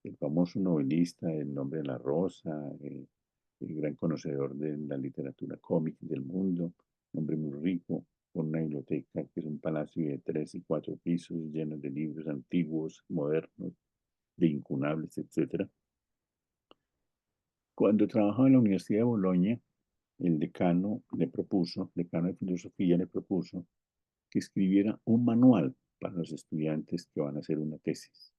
el famoso novelista El nombre de la rosa, el gran conocedor de la literatura cómic del mundo, un hombre muy rico, con una biblioteca que es un palacio de 3 y 4 pisos, lleno de libros antiguos, modernos, de incunables, etc. Cuando trabajaba en la Universidad de Bolonia, el decano decano de filosofía le propuso que escribiera un manual para los estudiantes que van a hacer una tesis.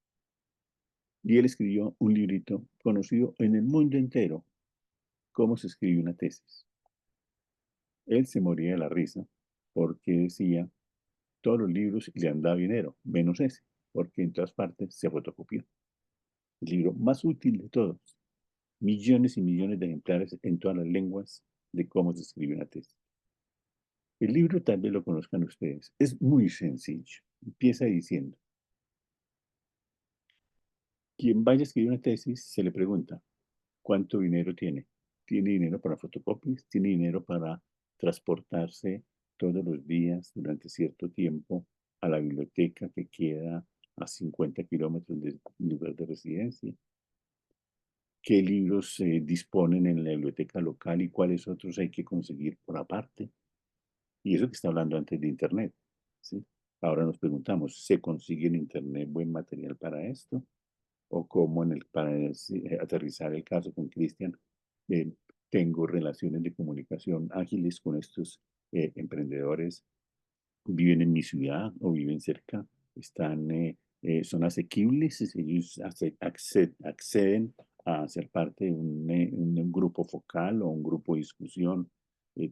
Y él escribió un librito conocido en el mundo entero, cómo se escribe una tesis. Él se moría de la risa porque decía, todos los libros le han dado dinero, menos ese, porque en todas partes se fotocopió. El libro más útil de todos, millones y millones de ejemplares en todas las lenguas de cómo se escribe una tesis. El libro tal vez lo conozcan ustedes, es muy sencillo. Empieza diciendo, quien vaya a escribir una tesis se le pregunta, ¿cuánto dinero tiene? ¿Tiene dinero para fotocopias? ¿Tiene dinero para transportarse todos los días durante cierto tiempo a la biblioteca que queda a 50 kilómetros del lugar de residencia? ¿Qué libros se disponen en la biblioteca local y cuáles otros hay que conseguir por aparte? Y eso que está hablando antes de Internet, ¿sí? Ahora nos preguntamos, ¿se consigue en Internet buen material para esto? O cómo para aterrizar el caso con Cristian, eh, tengo relaciones de comunicación ágiles con estos emprendedores, viven en mi ciudad o viven cerca, son asequibles, ellos acceden a ser parte de un grupo focal o un grupo de discusión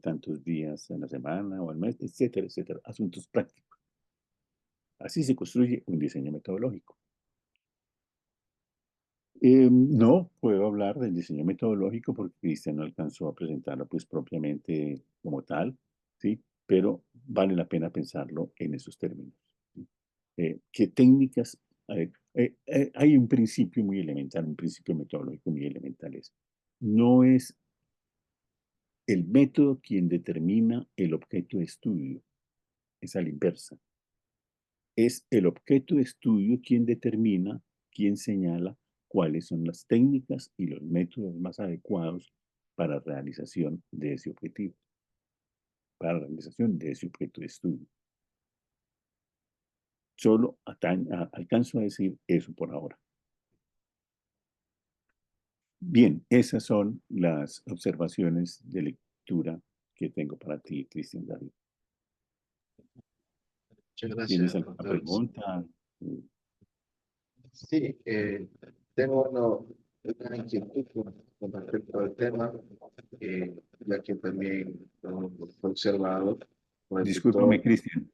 tantos días en la semana o al mes, etcétera, etcétera, asuntos prácticos. Así se construye un diseño metodológico. No puedo hablar del diseño metodológico porque Cristian no alcanzó a presentarlo pues propiamente como tal, ¿sí? Pero vale la pena pensarlo en esos términos. ¿Sí? ¿Qué técnicas? A ver, hay un principio muy elemental, un principio metodológico muy elemental. No es el método quien determina el objeto de estudio, es a la inversa. Es el objeto de estudio quien determina, quien señala cuáles son las técnicas y los métodos más adecuados para realización de ese objetivo, para la realización de ese objeto de estudio. Solo alcanzo a decir eso por ahora. Bien, esas son las observaciones de lectura que tengo para ti, Cristian David. Muchas gracias, ¿Tienes alguna doctor. pregunta? Sí, tengo una inquietud con respecto al tema, ya que también lo he observado por el Discúlpame, tutor. Cristian.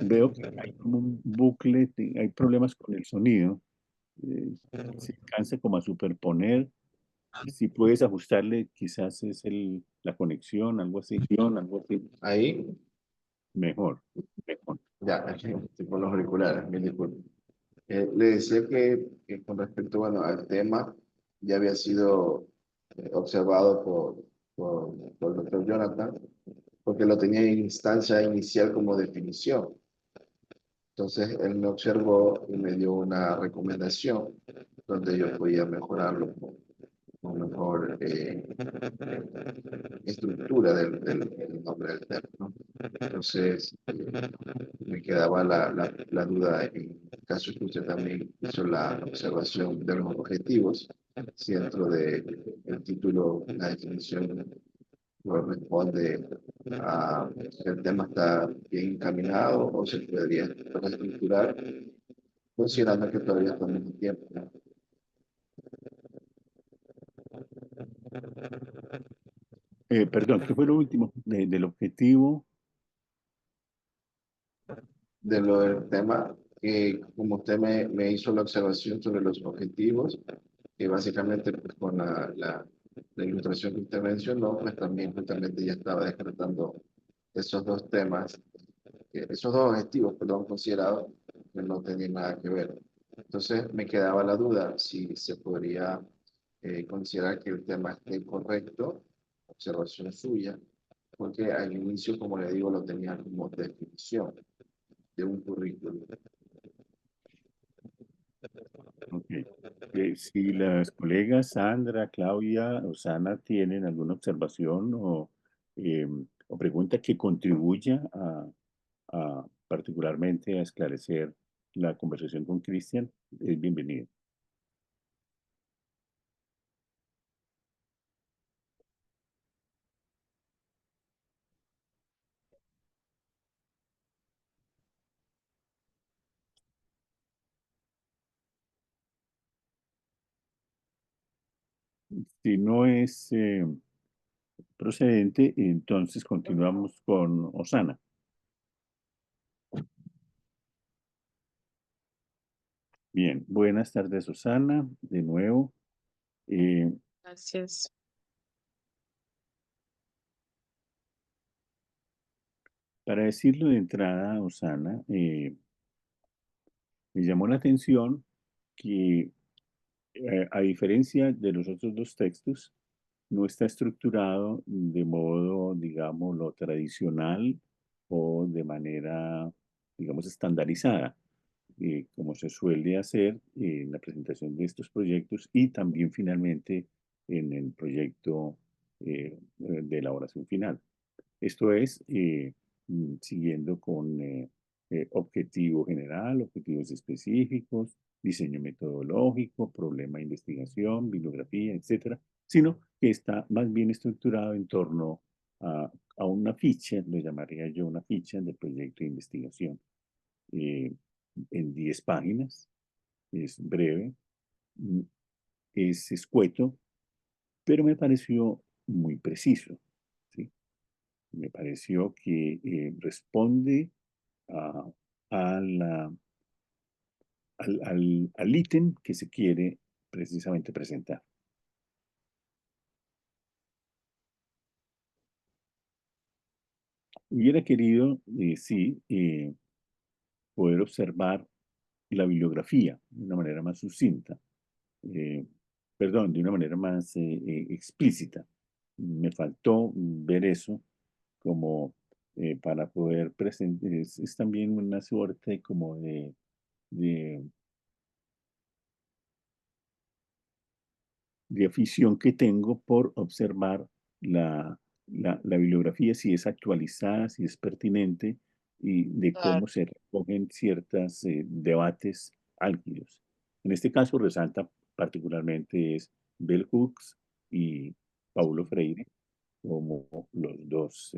Veo que hay como un bucle, hay problemas con el sonido. Se alcanza como a superponer. Si puedes ajustarle, quizás es la conexión, algo así. Ahí, Mejor, mejor. ya, estoy con los auriculares, mil disculpas. Le decía que con respecto, bueno, al tema, ya había sido observado por el doctor Jonathan, porque lo tenía en instancia inicial como definición. Entonces, él me observó y me dio una recomendación donde yo podía mejorarlo con mejor estructura del nombre del tema, ¿no? Entonces, me quedaba la duda en caso que usted también hizo la observación de los objetivos, si dentro del título la definición corresponde a que el tema está bien encaminado o se podría reestructurar, considerando que todavía estamos en tiempo, ¿no? Perdón, ¿qué fue lo último del objetivo? De lo del tema, como usted me hizo la observación sobre los objetivos, que básicamente pues, con la ilustración que usted mencionó, pues también justamente ya estaba descartando esos dos temas, esos dos objetivos, perdón, considerados que no tenían nada que ver. Entonces me quedaba la duda si se podría considerar que el tema esté correcto, observación suya, porque al inicio, como le digo, lo tenía como definición de un currículum. Ok. Si las colegas Sandra, Claudia o Sana tienen alguna observación o pregunta que contribuya particularmente a esclarecer la conversación con Cristian, es bienvenido. Si no es procedente, entonces continuamos con Osana. Bien, buenas tardes, Osana, de nuevo. Gracias. Para decirlo de entrada, Osana, me llamó la atención que, a diferencia de los otros dos textos, no está estructurado de modo, digamos, lo tradicional o de manera, digamos, estandarizada, como se suele hacer en la presentación de estos proyectos y también finalmente en el proyecto de elaboración final. Esto es, siguiendo con objetivo general, objetivos específicos, diseño metodológico, problema de investigación, bibliografía, etcétera, sino que está más bien estructurado en torno a una ficha, lo llamaría yo una ficha del proyecto de investigación, eh, en 10 páginas, es breve, mm, es escueto, pero me pareció muy preciso, ¿sí? Me pareció que responde a, a la- al ítem que se quiere precisamente presentar. Hubiera querido, sí, poder observar la bibliografía de una manera más sucinta, eh, perdón, de una manera más explícita. Me faltó ver eso como para poder presentar, es también una suerte como de, de afición que tengo por observar la bibliografía, si es actualizada, si es pertinente y de Claro, cómo se recogen ciertos debates álgidos. En este caso resalta particularmente es Bell Hooks y Paulo Freire como los dos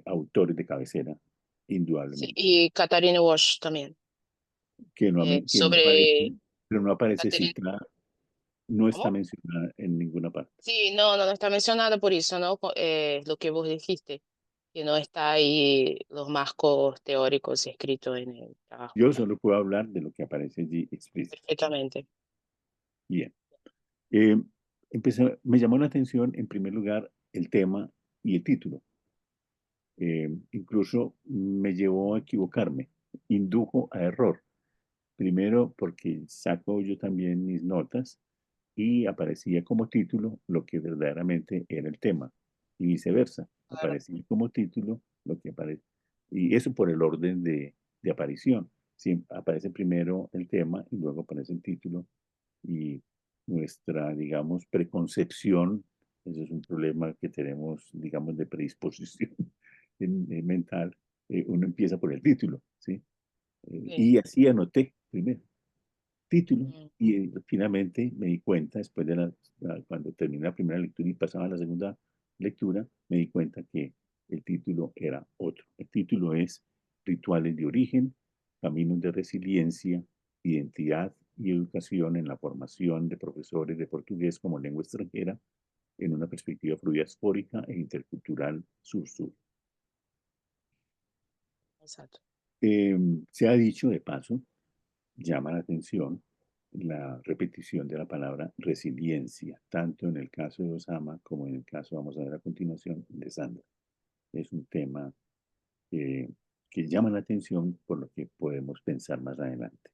autores de cabecera, sí, indudablemente, y Katharine Walsh también. que no aparece, Sobre pero no aparece Catherine, citada, no está ¿cómo? mencionada en ninguna parte. Sí, no, no está mencionado por eso, ¿no? Lo que vos dijiste, que no está ahí los marcos teóricos escritos en el trabajo, Yo ¿no? solo puedo hablar de lo que aparece allí explícito. Perfectamente. Bien. Me llamó la atención, en primer lugar, el tema y el título. Incluso me llevó a equivocarme, indujo a error. Primero porque saco yo también mis notas y aparecía como título lo que verdaderamente era el tema y viceversa. Claro. Aparecía como título lo que aparece. Y eso por el orden de aparición. Aparece primero el tema y luego aparece el título y nuestra, digamos, preconcepción, eso es un problema que tenemos, digamos, de predisposición mental, uno empieza por el título, ¿sí? Sí. Y así anoté primero título Mm, y finalmente me di cuenta, después de cuando terminé la primera lectura y pasaba a la segunda lectura, me di cuenta que el título era otro. El título es Rituales de origen, caminos de resiliencia, identidad y educación en la formación de profesores de portugués como lengua extranjera en una perspectiva fluidiaspórica e intercultural sur-sur. exacto. Se ha dicho de paso, llama la atención la repetición de la palabra resiliencia, tanto en el caso de Osama como en el caso, vamos a ver a continuación, de Sandra. Es un tema eh, que llama la atención por lo que podemos pensar más adelante.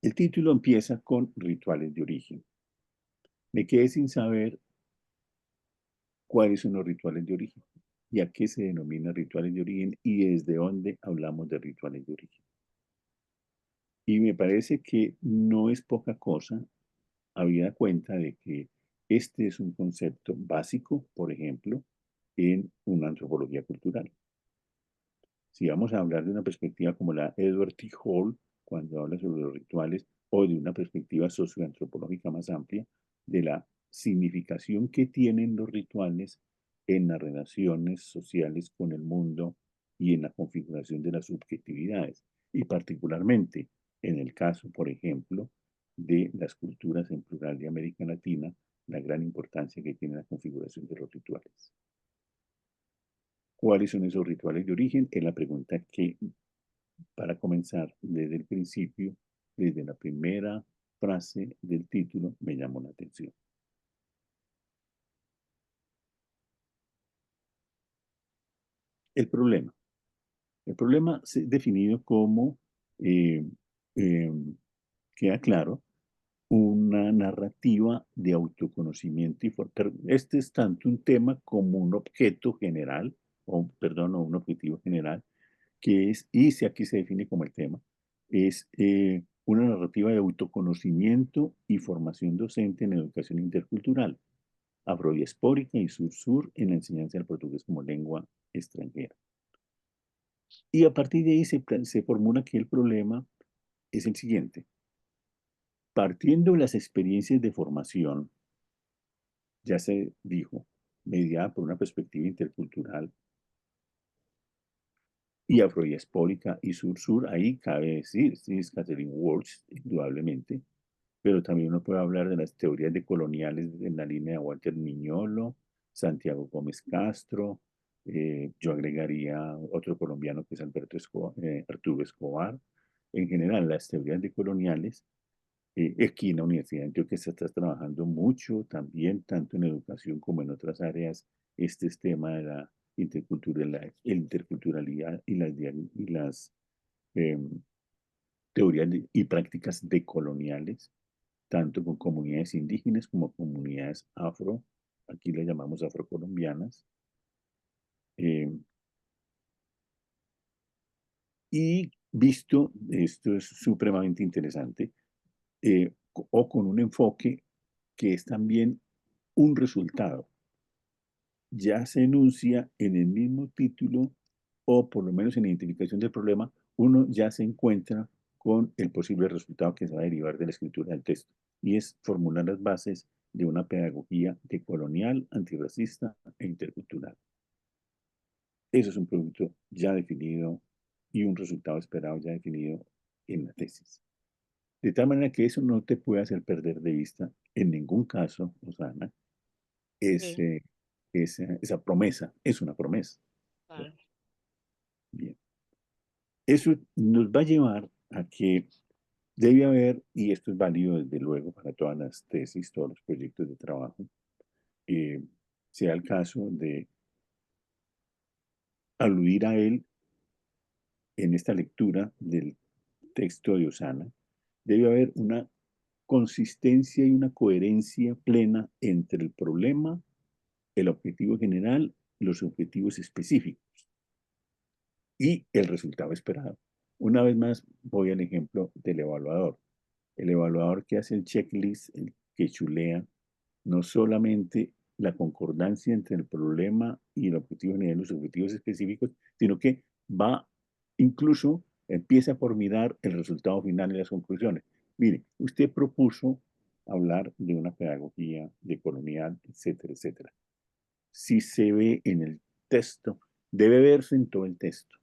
El título empieza con rituales de origen. Me quedé sin saber cuáles son los rituales de origen y a qué se denomina rituales de origen y desde dónde hablamos de rituales de origen. Y me parece que no es poca cosa habida cuenta de que este es un concepto básico, por ejemplo, en una antropología cultural. Si vamos a hablar de una perspectiva como la Edward T. Hall, cuando habla sobre los rituales, o de una perspectiva socioantropológica más amplia, de la significación que tienen los rituales en las relaciones sociales con el mundo y en la configuración de las subjetividades, y particularmente en el caso, por ejemplo, de las culturas en plural de América Latina, la gran importancia que tiene la configuración de los rituales. ¿Cuáles son esos rituales de origen? Es la pregunta que, para comenzar desde el principio, desde la primera frase del título, me llamó la atención. El problema. El problema es definido como, eh, eh, queda claro, una narrativa de autoconocimiento pero este es tanto un tema como un objeto general, o perdón, o un objetivo general, que es, y si aquí se define como el tema, es una narrativa de autoconocimiento y formación docente en educación intercultural, afrodiaspórica y sur-sur en la enseñanza del portugués como lengua extranjera. Y a partir de ahí se formula que el problema es el siguiente. Partiendo de las experiencias de formación, ya se dijo, mediada por una perspectiva intercultural y afrodiaspórica y sur-sur, ahí cabe decir, sí, es Catherine Walsh, indudablemente, pero también uno puede hablar de las teorías decoloniales en la línea de Walter Miñolo, Santiago Gómez Castro, yo agregaría otro colombiano que es Arturo Escobar. En general, las teorías decoloniales, aquí en la Universidad de Antioquia se está trabajando mucho también, tanto en educación como en otras áreas, este es tema de la interculturalidad y las teorías y prácticas decoloniales, tanto con comunidades indígenas como comunidades afro, aquí le llamamos afrocolombianas, y visto, esto es supremamente interesante, o con un enfoque que es también un resultado. Ya se enuncia en el mismo título, o por lo menos en la identificación del problema, uno ya se encuentra con el posible resultado que se va a derivar de la escritura del texto, y es formular las bases de una pedagogía decolonial, antirracista e intercultural. Eso es un producto ya definido y un resultado esperado ya definido en la tesis. De tal manera que eso no te puede hacer perder de vista en ningún caso, Osana, Sí, esa promesa. Es una promesa. claro. Bien. Eso nos va a llevar a que debe haber, y esto es válido desde luego para todas las tesis, todos los proyectos de trabajo, sea el caso de aludir a él en esta lectura del texto de Osana, debe haber una consistencia y una coherencia plena entre el problema, el objetivo general, los objetivos específicos y el resultado esperado. Una vez más, voy al ejemplo del evaluador. El evaluador que hace el checklist, el que chulea, no solamente la concordancia entre el problema y el objetivo general, los objetivos específicos, sino que va incluso, empieza por mirar el resultado final y las conclusiones. Mire, usted propuso hablar de una pedagogía decolonial, etcétera, etcétera. Si se ve en el texto, debe verse en todo el texto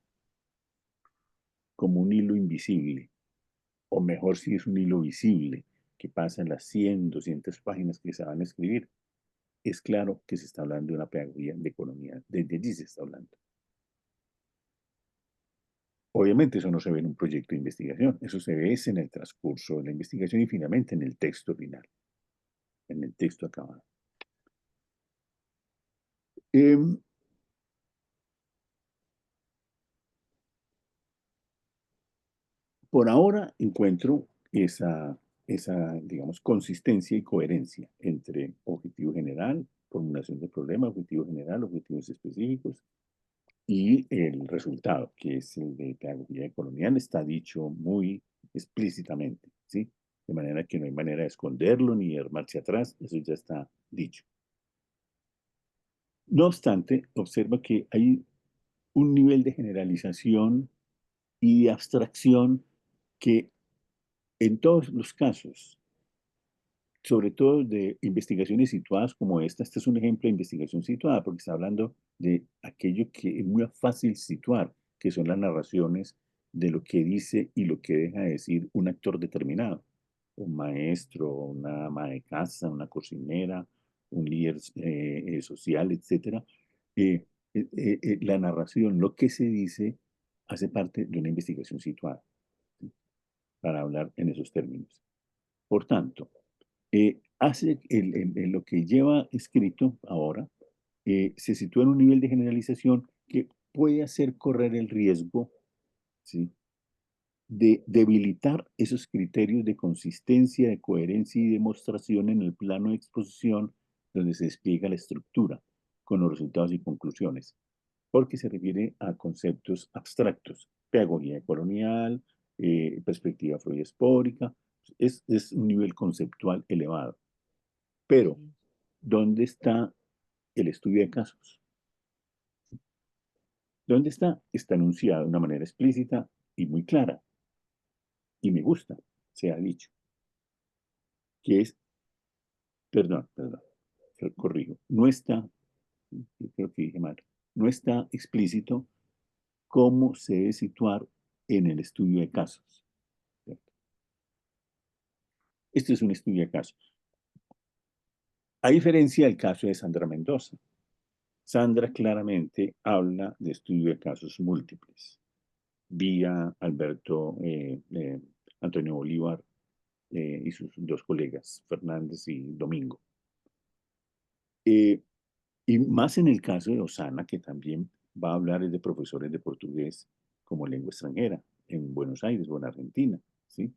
como un hilo invisible, o mejor si es un hilo visible, que pasa en las 100, 200 páginas que se van a escribir. Es claro que se está hablando de una pedagogía de economía, desde allí se está hablando. Obviamente eso no se ve en un proyecto de investigación, eso se ve en el transcurso de la investigación y finalmente en el texto final, en el texto acabado. Por ahora encuentro esa, digamos, consistencia y coherencia entre objetivo general, formulación del problema, objetivo general, objetivos específicos, y el resultado, que es el de pedagogía colonial, está dicho muy explícitamente, ¿sí? De manera que no hay manera de esconderlo ni de marcha atrás, eso ya está dicho. No obstante, observa que hay un nivel de generalización y de abstracción que en todos los casos, sobre todo de investigaciones situadas como este es un ejemplo de investigación situada, porque está hablando de aquello que es muy fácil situar, que son las narraciones de lo que dice y lo que deja de decir un actor determinado, un maestro, una ama de casa, una cocinera, un líder social, etc. La narración, lo que se dice, hace parte de una investigación situada, ¿sí? Para hablar en esos términos. Por tanto, hace lo que lleva escrito ahora, se sitúa en un nivel de generalización que puede hacer correr el riesgo, ¿sí?, de debilitar esos criterios de consistencia, de coherencia y demostración en el plano de exposición donde se despliega la estructura con los resultados y conclusiones, porque se refiere a conceptos abstractos, pedagogía colonial, perspectiva freudespórica, es un nivel conceptual elevado. Pero, ¿dónde está el estudio de casos? ¿Dónde está? Está anunciado de una manera explícita y muy clara, y me gusta, se ha dicho, que es, perdón, corrijo, no está, yo creo que dije mal, no está explícito cómo se debe situar en el estudio de casos. ¿Cierto? Este es un estudio de casos. A diferencia del caso de Sandra Mendoza. Sandra claramente habla de estudio de casos múltiples, vía Antonio Bolívar y sus dos colegas, Fernández y Domingo. Y más en el caso de Osana, que también va a hablar de profesores de portugués como lengua extranjera en Buenos Aires o en Argentina, ¿sí?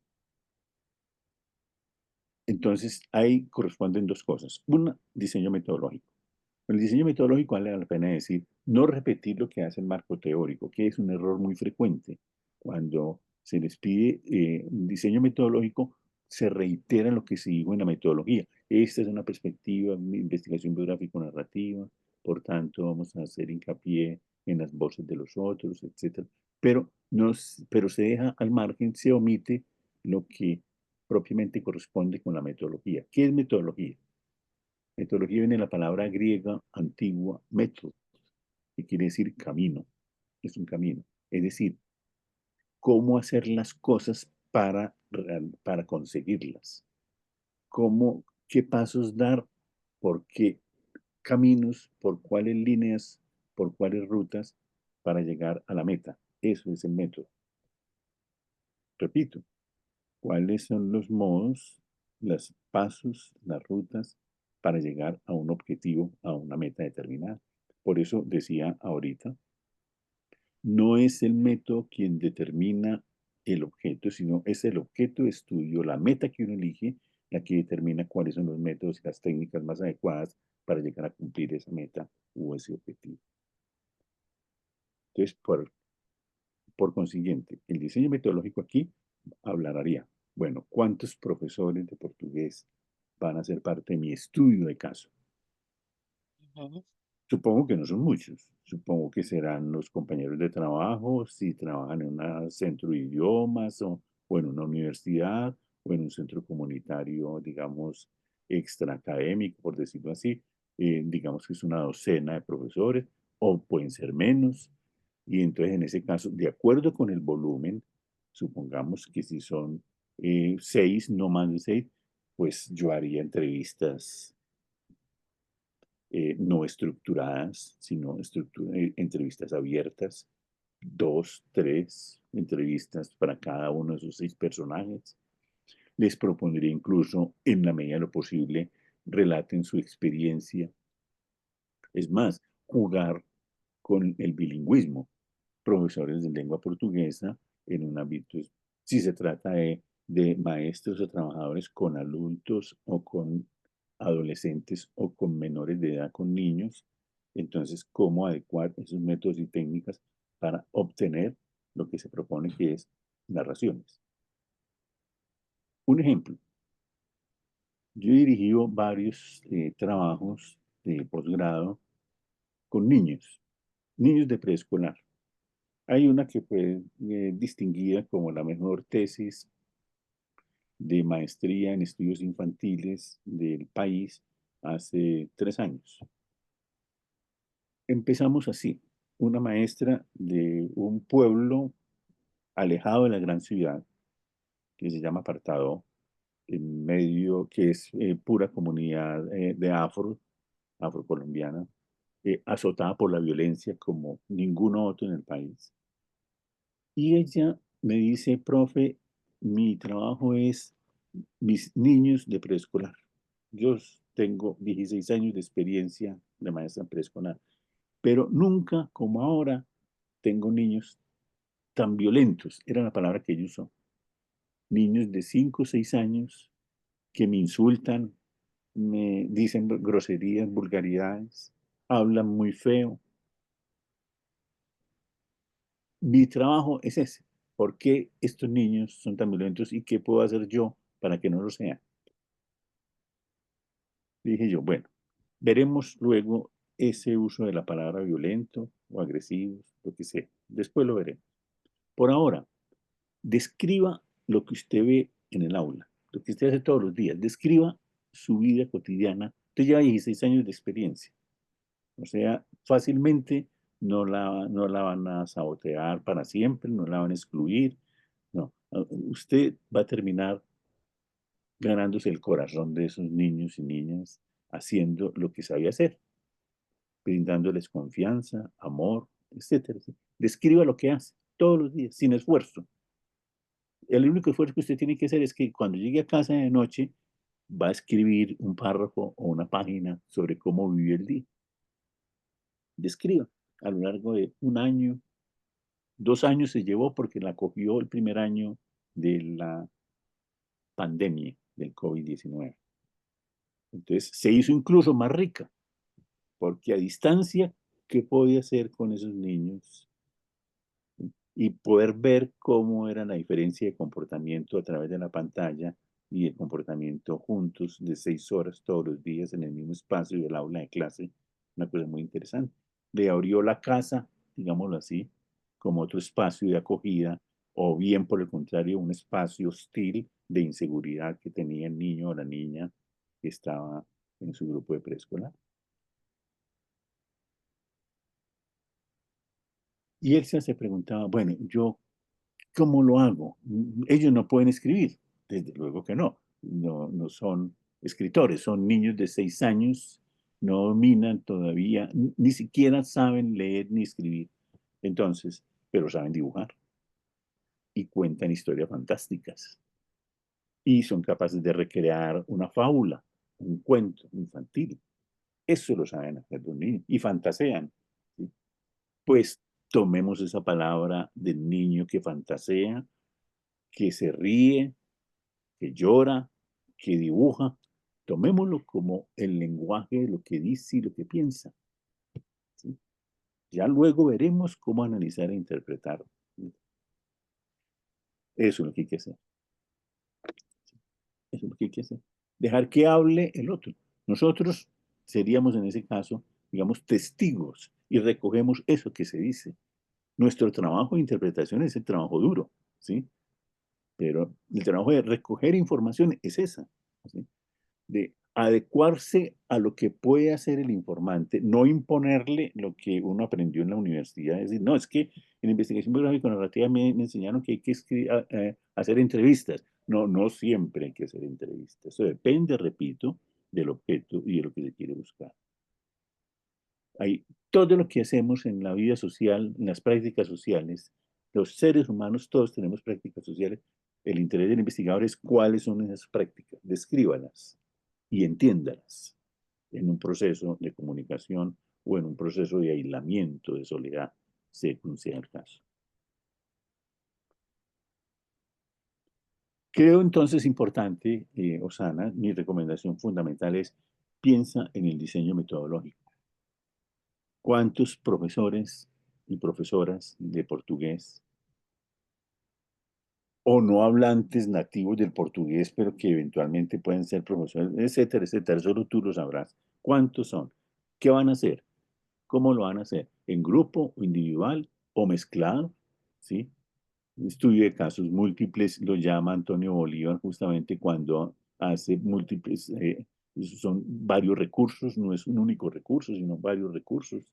Entonces, ahí corresponden dos cosas. Una, diseño metodológico. El diseño metodológico vale la pena decir, no repetir lo que hace el marco teórico, que es un error muy frecuente. Cuando se les pide un diseño metodológico, se reitera lo que se dijo en la metodología. Esta es una perspectiva, una investigación biográfico-narrativa, por tanto vamos a hacer hincapié en las voces de los otros, etc. Pero se deja al margen, se omite lo que propiamente corresponde con la metodología. ¿Qué es metodología? Metodología viene de la palabra griega antigua metod, que quiere decir camino. Es un camino. Es decir, cómo hacer las cosas para conseguirlas. Qué pasos dar, por qué caminos, por cuáles líneas, por cuáles rutas para llegar a la meta. Eso es el método. Repito, cuáles son los modos, los pasos, las rutas para llegar a un objetivo, a una meta determinada. Por eso decía ahorita, no es el método quien determina el objeto, sino es el objeto de estudio, la meta que uno elige, la que determina cuáles son los métodos y las técnicas más adecuadas para llegar a cumplir esa meta o ese objetivo. Entonces, por consiguiente, el diseño metodológico aquí hablaría, bueno, ¿cuántos profesores de portugués van a ser parte de mi estudio de caso? Supongo que no son muchos. Supongo que serán los compañeros de trabajo, si trabajan en un centro de idiomas o en una universidad o en un centro comunitario, digamos, extraacadémico, por decirlo así. Digamos que es una docena de profesores o pueden ser menos. Y entonces, en ese caso, de acuerdo con el volumen, supongamos que si son 6, no más de 6, pues yo haría entrevistas no estructuradas, sino entrevistas abiertas, 2, 3 entrevistas para cada uno de esos 6 personajes. Les propondría incluso, en la medida de lo posible, relaten su experiencia. Es más, jugar con el bilingüismo. Profesores de lengua portuguesa en un ámbito, si se trata de maestros o trabajadores con adultos o con adolescentes o con menores de edad, con niños, entonces cómo adecuar esos métodos y técnicas para obtener lo que se propone que es narraciones. Un ejemplo, yo he dirigido varios trabajos de posgrado con niños de preescolar. Hay una que fue distinguida como la mejor tesis de maestría en estudios infantiles del país hace 3 años. Empezamos así, una maestra de un pueblo alejado de la gran ciudad, que se llama Apartado, en medio, que es pura comunidad de afrocolombiana, azotada por la violencia como ninguno otro en el país. Y ella me dice, profe, mi trabajo es mis niños de preescolar. Yo tengo 16 años de experiencia de maestra preescolar, pero nunca como ahora tengo niños tan violentos, era la palabra que ella usó. Niños de 5 o 6 años que me insultan, me dicen groserías, vulgaridades, hablan muy feo. Mi trabajo es ese. ¿Por qué estos niños son tan violentos y qué puedo hacer yo para que no lo sean? Dije yo, bueno, veremos luego ese uso de la palabra violento o agresivo, lo que sea. Después lo veremos. Por ahora, describa lo que usted ve en el aula, lo que usted hace todos los días. Describa su vida cotidiana. Usted lleva 16 años de experiencia. O sea, fácilmente no la van a sabotear para siempre, no la van a excluir. No, usted va a terminar ganándose el corazón de esos niños y niñas haciendo lo que sabe hacer, brindándoles confianza, amor, etcétera. Describa lo que hace todos los días, sin esfuerzo. El único esfuerzo que usted tiene que hacer es que cuando llegue a casa de noche va a escribir un párrafo o una página sobre cómo vivió el día. Describa a lo largo de un año, 2 años se llevó porque la cogió el primer año de la pandemia del COVID-19. Entonces se hizo incluso más rica, porque a distancia, ¿qué podía hacer con esos niños? Y poder ver cómo era la diferencia de comportamiento a través de la pantalla y el comportamiento juntos de 6 horas todos los días en el mismo espacio del aula de clase, una cosa muy interesante. Le abrió la casa, digámoslo así, como otro espacio de acogida, o bien por el contrario, un espacio hostil de inseguridad que tenía el niño o la niña que estaba en su grupo de preescolar. Y él se preguntaba, bueno, yo, ¿cómo lo hago? Ellos no pueden escribir, desde luego que no, no son escritores, son niños de 6 años, no dominan todavía, ni siquiera saben leer ni escribir, entonces, pero saben dibujar y cuentan historias fantásticas y son capaces de recrear una fábula, un cuento infantil. Eso lo saben hacer los niños y fantasean, ¿sí? Pues tomemos esa palabra del niño que fantasea, que se ríe, que llora, que dibuja. Tomémoslo como el lenguaje de lo que dice y lo que piensa, ¿sí? Ya luego veremos cómo analizar e interpretar. Eso es lo que hay que hacer. Eso es lo que hay que hacer. Dejar que hable el otro. Nosotros seríamos en ese caso, digamos, testigos y recogemos eso que se dice. Nuestro trabajo de interpretación es el trabajo duro, ¿sí? Pero el trabajo de recoger información es esa, ¿sí? De adecuarse a lo que puede hacer el informante, no imponerle lo que uno aprendió en la universidad. Es decir, no, es que en investigación biográfica narrativa me enseñaron que hay que hacer entrevistas. No, no siempre hay que hacer entrevistas. Eso depende, repito, del objeto y de lo que se quiere buscar. Hay todo lo que hacemos en la vida social, en las prácticas sociales, los seres humanos todos tenemos prácticas sociales. El interés del investigador es cuáles son esas prácticas, descríbalas y entiéndalas en un proceso de comunicación o en un proceso de aislamiento, de soledad, según sea el caso. Creo entonces importante, Osana, mi recomendación fundamental es piensa en el diseño metodológico. ¿Cuántos profesores y profesoras de portugués o no hablantes nativos del portugués, pero que eventualmente pueden ser profesores, etcétera, etcétera? Solo tú lo sabrás. ¿Cuántos son? ¿Qué van a hacer? ¿Cómo lo van a hacer? ¿En grupo o individual o mezclado? ¿Sí? Estudio de casos múltiples lo llama Antonio Bolívar justamente cuando hace múltiples, son varios recursos, no es un único recurso, sino varios recursos.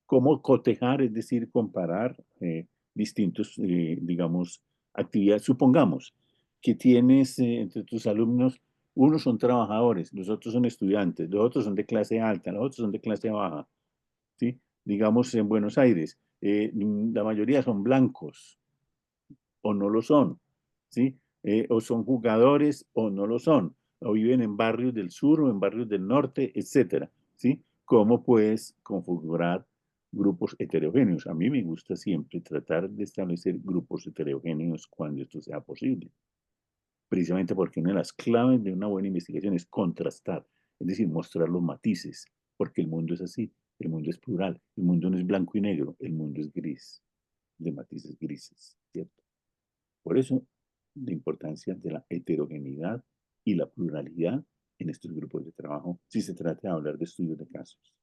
¿Cómo cotejar, es decir, comparar distintos, digamos, actividades? Supongamos que tienes entre tus alumnos, unos son trabajadores, los otros son estudiantes, los otros son de clase alta, los otros son de clase baja, ¿sí? Digamos en Buenos Aires, la mayoría son blancos o no lo son, ¿sí? O son jugadores o no lo son, o viven en barrios del sur o en barrios del norte, etcétera, ¿sí? ¿Cómo puedes configurar grupos heterogéneos. A mí me gusta siempre tratar de establecer grupos heterogéneos cuando esto sea posible, precisamente porque una de las claves de una buena investigación es contrastar, es decir, mostrar los matices, porque el mundo es así, el mundo es plural, el mundo no es blanco y negro, el mundo es gris, de matices grises, ¿cierto? Por eso, la importancia de la heterogeneidad y la pluralidad en estos grupos de trabajo, si se trata de hablar de estudios de casos.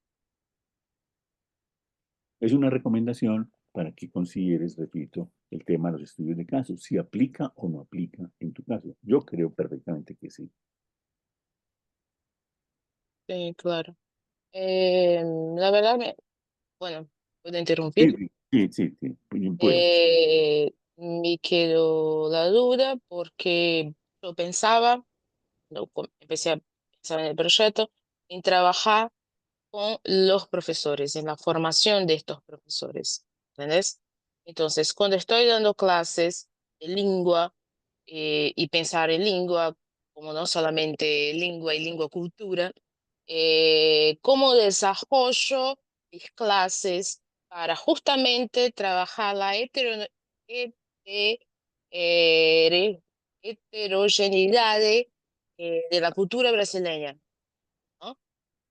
Es una recomendación para que consideres, repito, el tema de los estudios de casos, si aplica o no aplica en tu caso. Yo creo perfectamente que sí. Sí, claro. La verdad, bueno, puedo interrumpir. Sí, bien puedes. Me quedó la duda porque yo pensaba, empecé a pensar en el proyecto, en trabajar con los profesores, en la formación de estos profesores, ¿entendés? Entonces, cuando estoy dando clases de lengua y pensar en lengua, como no solamente lengua y lengua cultura, cómo desarrollo mis clases para justamente trabajar la eh, heterogeneidad de la cultura brasileña, ¿no?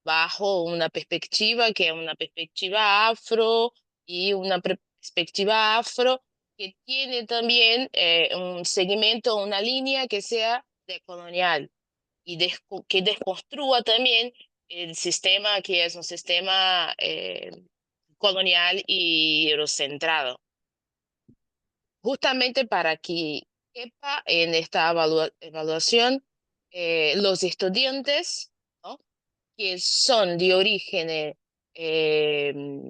Bajo una perspectiva que es una perspectiva afro y una perspectiva afro que tiene también un segmento, una línea que sea decolonial y que desconstrúa también el sistema que es un sistema colonial y eurocentrado, justamente para que quepa en esta evaluación los estudiantes, ¿no?, que son de origen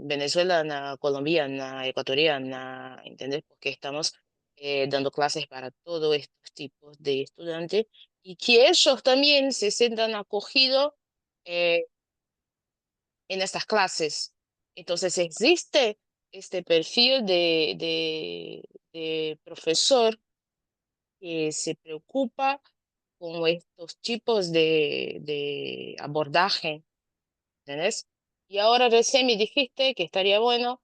venezolana, colombiana, ecuatoriana, ¿entendés? Porque estamos dando clases para todos estos tipos de estudiantes y que ellos también se sientan acogidos eh, en estas clases. Entonces existe este perfil de profesor que se preocupa con estos tipos de abordaje, ¿entendés? Y ahora recién me dijiste que estaría bueno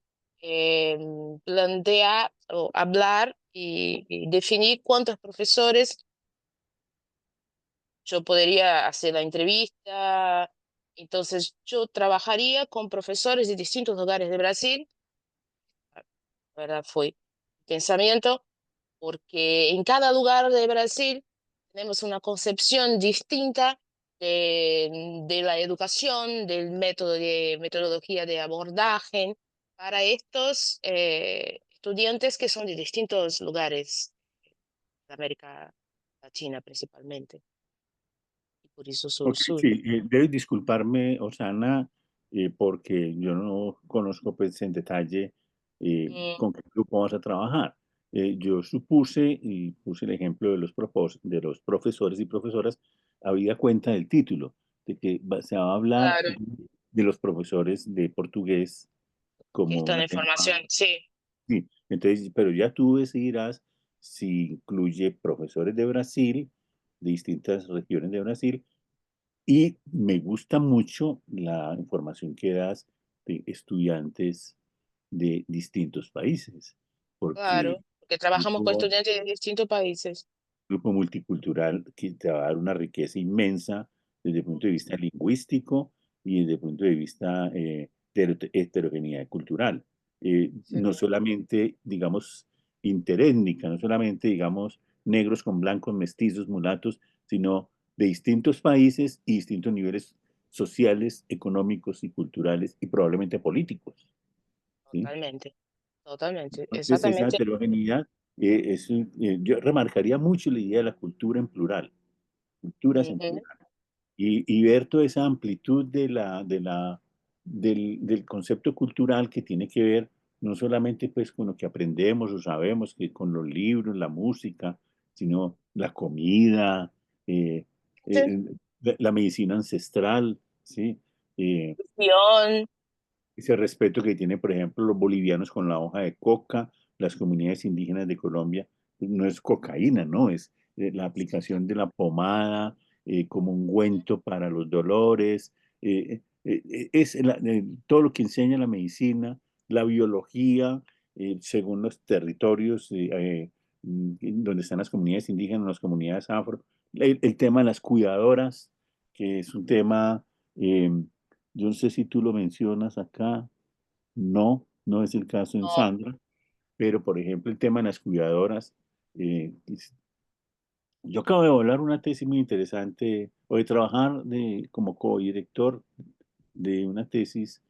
plantear o hablar y definir cuántos profesores yo podría hacer la entrevista. Entonces, yo trabajaría con profesores de distintos lugares de Brasil, la verdad fue pensamiento, porque en cada lugar de Brasil tenemos una concepción distinta de la educación, del método de metodología de abordaje para estos estudiantes que son de distintos lugares de América Latina principalmente. Y por eso Ok, sur. sí, debes disculparme, Osana, porque yo no conozco pues en detalle Mm, con qué grupo vamos a trabajar. Yo supuse y puse el ejemplo de de los profesores y profesoras, habida cuenta del título, de que se va a hablar claro, de los profesores de portugués que como están una en lengua. formación, sí, Sí, entonces, pero ya tú decidirás si incluye profesores de Brasil, de distintas regiones de Brasil, y me gusta mucho la información que das de estudiantes de distintos países, porque claro, porque trabajamos con grupo, estudiantes de distintos países. grupo multicultural que te va a dar una riqueza inmensa desde el punto de vista lingüístico y desde el punto de vista de heterogeneidad cultural. Sí. No solamente, digamos, interétnica, no solamente, digamos, negros con blancos, mestizos, mulatos, sino de distintos países y distintos niveles sociales, económicos y culturales y probablemente políticos, ¿sí? Totalmente, totalmente, Entonces, esa exactamente. heterogeneidad, yo remarcaría mucho la idea de la cultura en plural, culturas en Ujú. plural, y ver toda esa amplitud del concepto cultural que tiene que ver no solamente pues con lo que aprendemos o sabemos, que con los libros, la música, sino la comida, eh, Sí. la medicina ancestral, ¿sí? Eh, Guión, ese respeto que tienen, por ejemplo, los bolivianos con la hoja de coca, las comunidades indígenas de Colombia, pues, no es cocaína, ¿no? Es la aplicación de la pomada como ungüento para los dolores, todo lo que enseña la medicina la biología, según los territorios donde están las comunidades indígenas, las comunidades afro, el tema de las cuidadoras, que es un tema, yo no sé si tú lo mencionas acá, no, no es el caso en No, Sandra, pero por ejemplo el tema de las cuidadoras, yo acabo de hablar una tesis muy interesante, o de trabajar como co-director de una tesis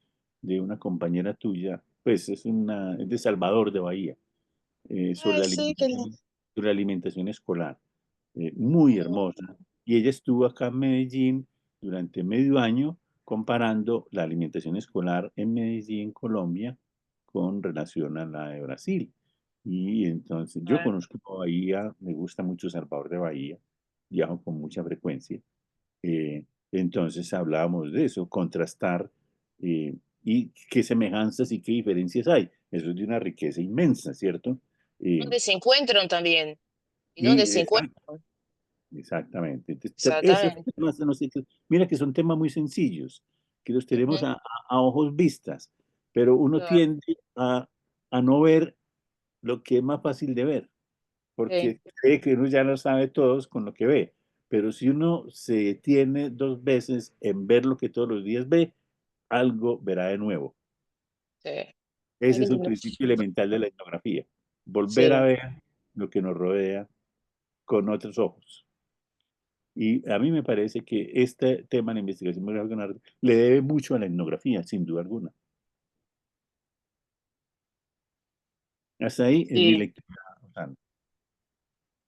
de una compañera tuya, pues es de Salvador de Bahía, ay, sí, que no. sobre la alimentación escolar, muy hermosa. Y ella estuvo acá en Medellín durante medio año comparando la alimentación escolar en Medellín, Colombia, con relación a la de Brasil. Y entonces yo conozco Bahía, me gusta mucho Salvador de Bahía, viajo con mucha frecuencia. Entonces hablábamos de eso, contrastar y qué semejanzas y qué diferencias hay. Eso es de una riqueza inmensa, ¿cierto? Eh, ¿Dónde se encuentran también? ¿Y dónde y se encuentran? exactamente. Entonces, esos Exactamente. temas, no sé, mira que son temas muy sencillos, que los tenemos Ujú, a ojos vistas, pero uno claro, tiende a no ver lo que es más fácil de ver, sí, porque cree que uno ya lo sabe todos con lo que ve. Pero si uno se detiene dos veces en ver lo que todos los días ve, algo verá de nuevo. sí. Ay, Ese qué es el lindo. principio elemental de la etnografía. Volver a Sí, ver lo que nos rodea con otros ojos. Y a mí me parece que este tema de la investigación biográfica narrativa le debe mucho a la etnografía, sin duda alguna. Hasta ahí es mi sí. lectura, Rosana.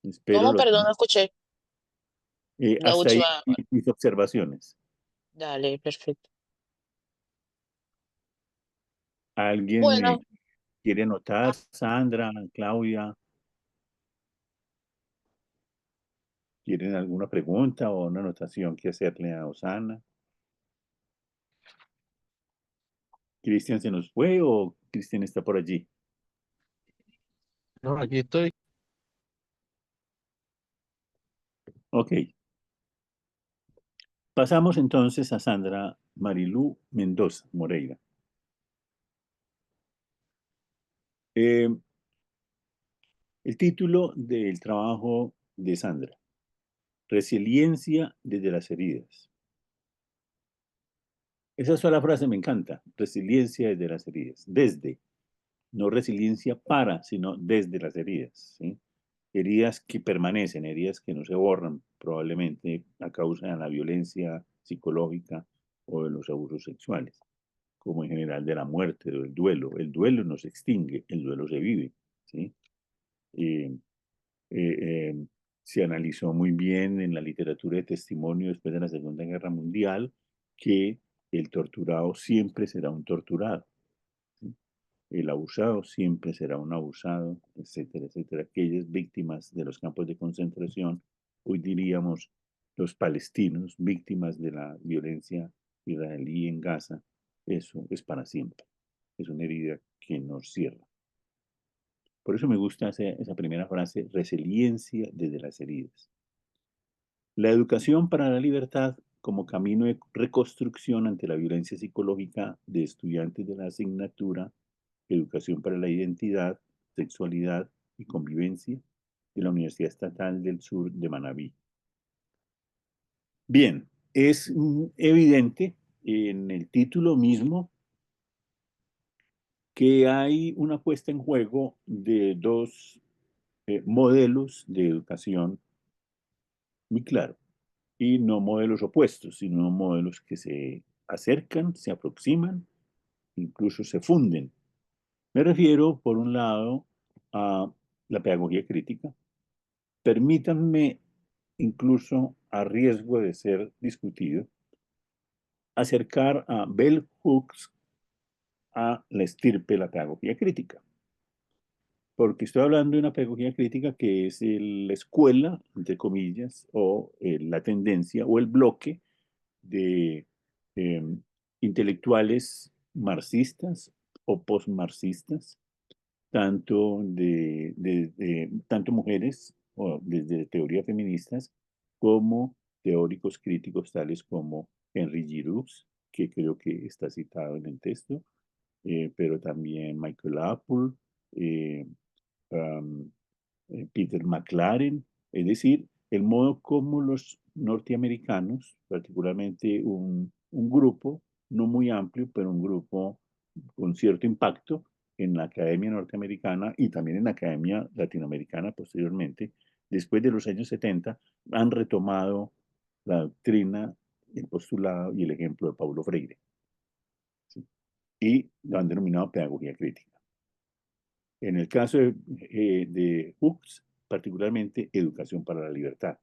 Espero ¿Cómo? lo Perdón, que... no escuché la hasta ahí última. mis observaciones. Dale, perfecto. ¿Alguien Bueno, quiere anotar? ah, Sandra, Claudia, ¿quieren alguna pregunta o una anotación que hacerle a Osana? ¿Cristian se nos fue o Cristian está por allí? No, aquí estoy. Ok. Pasamos entonces a Sandra Marilú Mendoza Moreira. Eh, el título del trabajo de Sandra, Resiliencia desde las heridas. Esa sola frase me encanta, resiliencia desde las heridas, desde, no resiliencia para, sino desde las heridas, ¿sí? Heridas que permanecen, heridas que no se borran probablemente a causa de la violencia psicológica o de los abusos sexuales, como en general de la muerte o del duelo. El duelo no se extingue, el duelo se vive, ¿sí? Eh, se analizó muy bien en la literatura de testimonio después de la Segunda Guerra Mundial que el torturado siempre será un torturado, ¿sí? El abusado siempre será un abusado, etcétera, etcétera. Aquellas víctimas de los campos de concentración, hoy diríamos los palestinos, víctimas de la violencia israelí en Gaza, eso es para siempre. Es una herida que nos cierra. Por eso me gusta esa primera frase, resiliencia desde las heridas. La educación para la libertad como camino de reconstrucción ante la violencia psicológica de estudiantes de la asignatura Educación para la Identidad, Sexualidad y Convivencia de la Universidad Estatal del Sur de Manabí. Bien, es evidente en el título mismo que hay una puesta en juego de dos modelos de educación muy claro, y no modelos opuestos, sino modelos que se acercan, se aproximan, incluso se funden. Me refiero, por un lado, a la pedagogía crítica. Permítanme, incluso a riesgo de ser discutido, acercar a Bell Hooks a la estirpe de la pedagogía crítica. Porque estoy hablando de una pedagogía crítica que es la escuela, entre comillas, o la tendencia o el bloque de eh, intelectuales marxistas o postmarxistas, tanto mujeres o desde teorías feministas como teóricos críticos tales como Henry Giroux, que creo que está citado en el texto, pero también Michael Apple, um, Peter McLaren, es decir, el modo como los norteamericanos, particularmente un grupo, no muy amplio, pero un grupo con cierto impacto en la academia norteamericana y también en la academia latinoamericana posteriormente, después de los años 70, han retomado la doctrina, el postulado y el ejemplo de Paulo Freire, ¿sí? Y lo han denominado pedagogía crítica. En el caso de Hooks, particularmente educación para la libertad,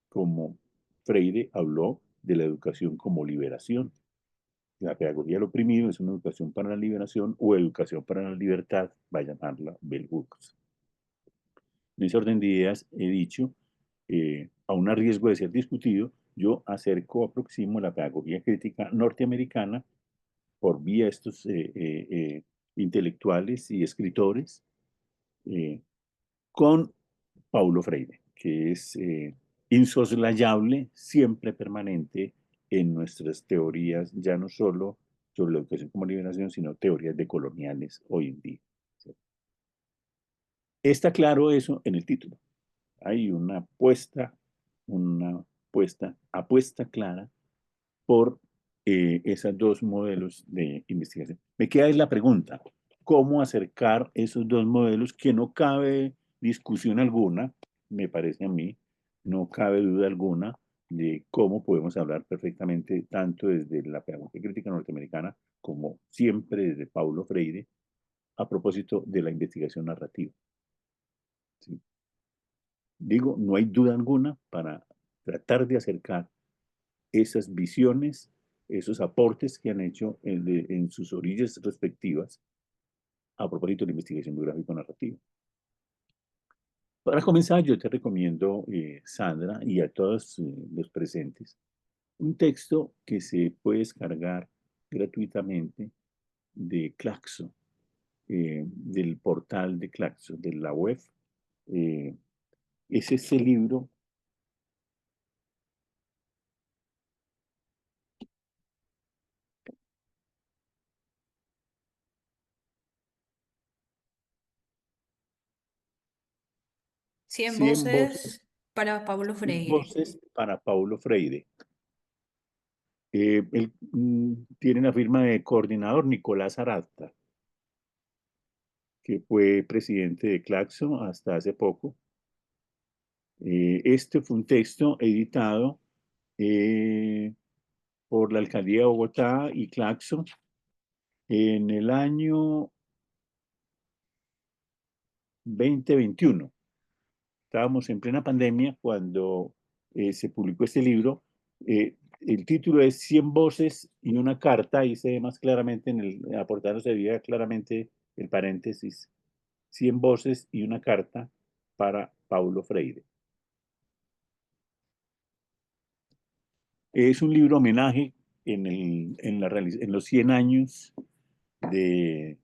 como Freire habló de la educación como liberación. La pedagogía del oprimido es una educación para la liberación o educación para la libertad, va a llamarla Bell Hooks. En ese orden de ideas he dicho, aún a riesgo de ser discutido, yo aproximo la pedagogía crítica norteamericana por vía de estos intelectuales y escritores con Paulo Freire, que es insoslayable, siempre permanente en nuestras teorías, ya no solo sobre la educación como liberación, sino teorías decoloniales hoy en día. ¿Sí? Está claro eso en el título. Hay una apuesta clara por esos dos modelos de investigación. Me queda es la pregunta, ¿cómo acercar esos dos modelos que no cabe discusión alguna, me parece a mí, no cabe duda alguna de cómo podemos hablar perfectamente tanto desde la pedagogía crítica norteamericana como siempre desde Paulo Freire a propósito de la investigación narrativa? ¿Sí? Digo, no hay duda alguna para tratar de acercar esas visiones, esos aportes que han hecho en sus orillas respectivas a propósito de la investigación biográfico-narrativa. Para comenzar, yo te recomiendo, Sandra, y a todos los presentes, un texto que se puede descargar gratuitamente de Claxo, del portal de Claxo, de la web. Es ese libro. 100 100 voces para Paulo Freire. voces para Paulo Freire. Él tiene la firma de coordinador Nicolás Arata, que fue presidente de Claxo hasta hace poco. Este fue un texto editado por la Alcaldía de Bogotá y Claxo en el año 2021. Estábamos en plena pandemia cuando se publicó este libro. El título es 100 voces y una carta, y se ve más claramente en el aportado, se veía claramente el paréntesis, 100 voces y una carta para Paulo Freire. Es un libro homenaje en los 100 años de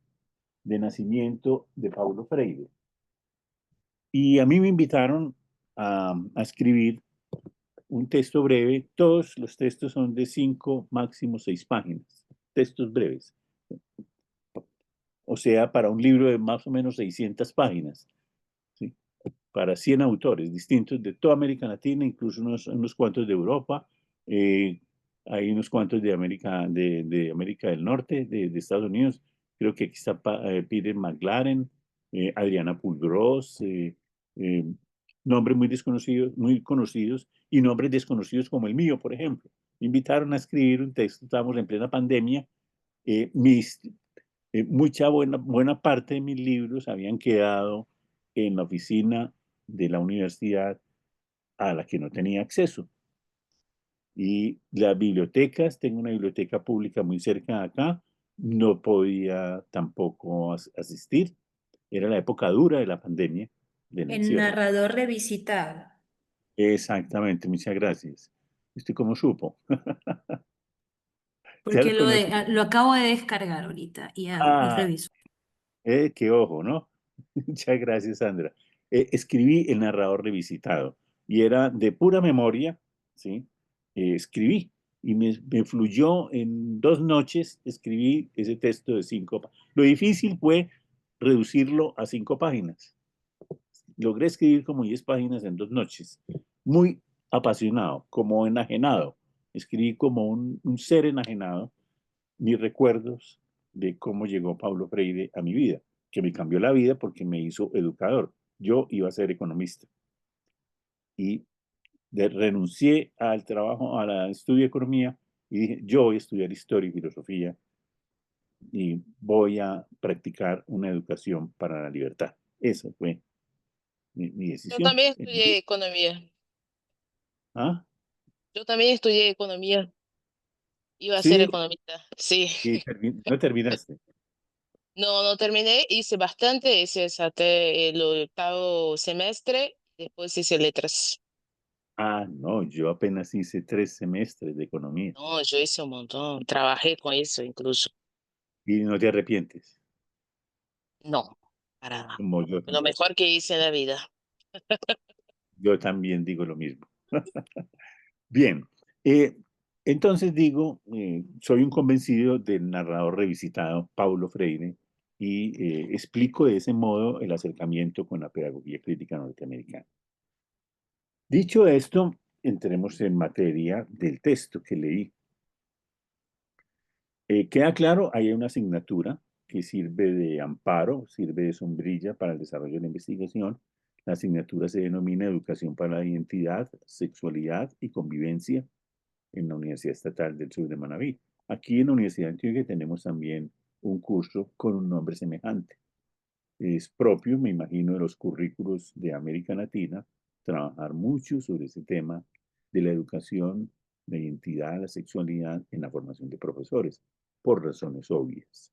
nacimiento de Paulo Freire. Y a mí me invitaron a escribir un texto breve. Todos los textos son de 5, máximo 6 páginas, textos breves. O sea, para un libro de más o menos 600 páginas, ¿sí? Para 100 autores distintos de toda América Latina, incluso unos cuantos de Europa, hay unos cuantos de América del Norte, de Estados Unidos. Creo que aquí está Peter McLaren, Adriana Pulgros, nombres muy desconocidos, muy conocidos, y nombres desconocidos como el mío, por ejemplo. Me invitaron a escribir un texto, estábamos en plena pandemia. Buena parte de mis libros habían quedado en la oficina de la universidad a la que no tenía acceso. Y las bibliotecas, tengo una biblioteca pública muy cerca de acá, no podía tampoco asistir. Era la época dura de la pandemia, del El encierro. narrador revisitado. Exactamente, muchas gracias. ¿Usted cómo supo? Ya Porque lo conocí. lo acabo de descargar ahorita y lo Ah, reviso. qué ojo, ¿no? Muchas gracias, Sandra. Escribí El narrador revisitado y era de pura memoria, ¿sí? Escribí y me fluyó en 2 noches, escribí ese texto de 5 páginas. Lo difícil fue reducirlo a 5 páginas. Logré escribir como 10 páginas en 2 noches, muy apasionado, como enajenado. Escribí como un ser enajenado mis recuerdos de cómo llegó Paulo Freire a mi vida, que me cambió la vida porque me hizo educador. Yo iba a ser economista y renuncié al trabajo, al estudio de economía y dije, yo voy a estudiar historia y filosofía y voy a practicar una educación para la libertad. Esa fue mi Yo decisión. también estudié economía. ¿Ah? Yo también estudié economía. Iba a ser Sí, economista. Sí. y no terminaste. No, no terminé. Hice bastante. Hice hasta el 8º semestre. Después hice letras. Ah, no, yo apenas hice 3 semestres de economía No, yo hice un montón. Trabajé con eso incluso. y no te arrepientes, No, para nada. como yo Lo tampoco. mejor que hice en la vida. Yo también digo lo mismo. Bien, entonces digo, soy un convencido del narrador revisitado Paulo Freire y explico de ese modo el acercamiento con la pedagogía crítica norteamericana. Dicho esto, entremos en materia del texto que leí. Queda claro, hay una asignatura que sirve de amparo, sirve de sombrilla para el desarrollo de la investigación. La asignatura se denomina Educación para la Identidad, Sexualidad y Convivencia en la Universidad Estatal del Sur de Manabí. Aquí en la Universidad de Antioquia tenemos también un curso con un nombre semejante. Es propio, me imagino, de los currículos de América Latina, trabajar mucho sobre ese tema de la educación, la identidad, la sexualidad en la formación de profesores, por razones obvias,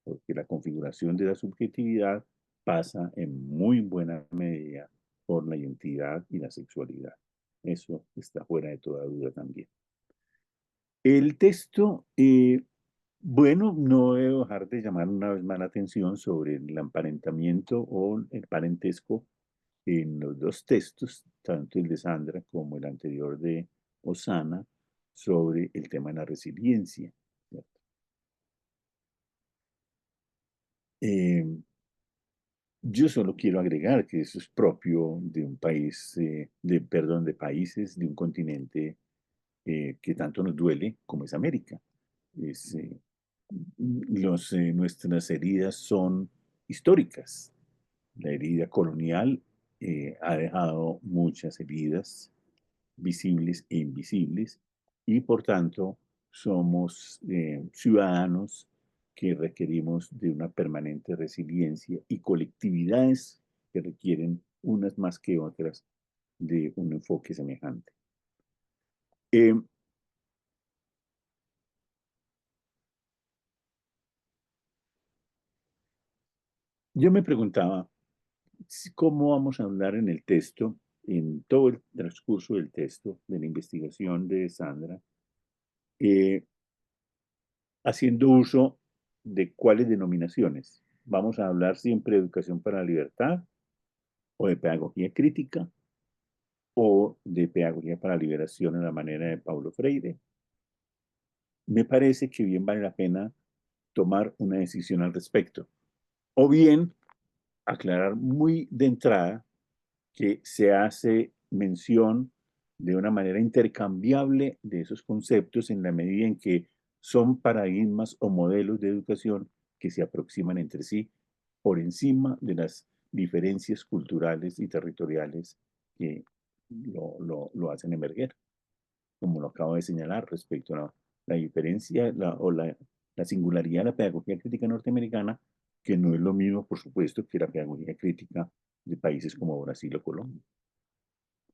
porque la configuración de la subjetividad pasa en muy buena medida por la identidad y la sexualidad. Eso está fuera de toda duda también. El texto, bueno, no debo dejar de llamar una vez más la atención sobre el emparentamiento o el parentesco en los 2 textos, tanto el de Sandra como el anterior de Osana, sobre el tema de la resiliencia. ¿Cierto? Yo solo quiero agregar que eso es propio de un país, perdón, de países, de un continente que tanto nos duele como es América. Es, nuestras heridas son históricas. La herida colonial ha dejado muchas heridas visibles e invisibles y por tanto somos ciudadanos que requerimos de una permanente resiliencia y colectividades que requieren unas más que otras de un enfoque semejante. Eh, yo me preguntaba, ¿cómo vamos a hablar en el texto, en todo el transcurso del texto, de la investigación de Sandra, eh, haciendo uso de cuáles denominaciones? ¿Vamos a hablar siempre de educación para la libertad, o de pedagogía crítica, o de pedagogía para la liberación en la manera de Paulo Freire? Me parece que bien vale la pena tomar una decisión al respecto, o bien aclarar muy de entrada que se hace mención de una manera intercambiable de esos conceptos en la medida en que son paradigmas o modelos de educación que se aproximan entre sí por encima de las diferencias culturales y territoriales que lo hacen emerger, como lo acabo de señalar respecto a la diferencia la singularidad de la pedagogía crítica norteamericana, que no es lo mismo, por supuesto, que la pedagogía crítica de países como Brasil o Colombia.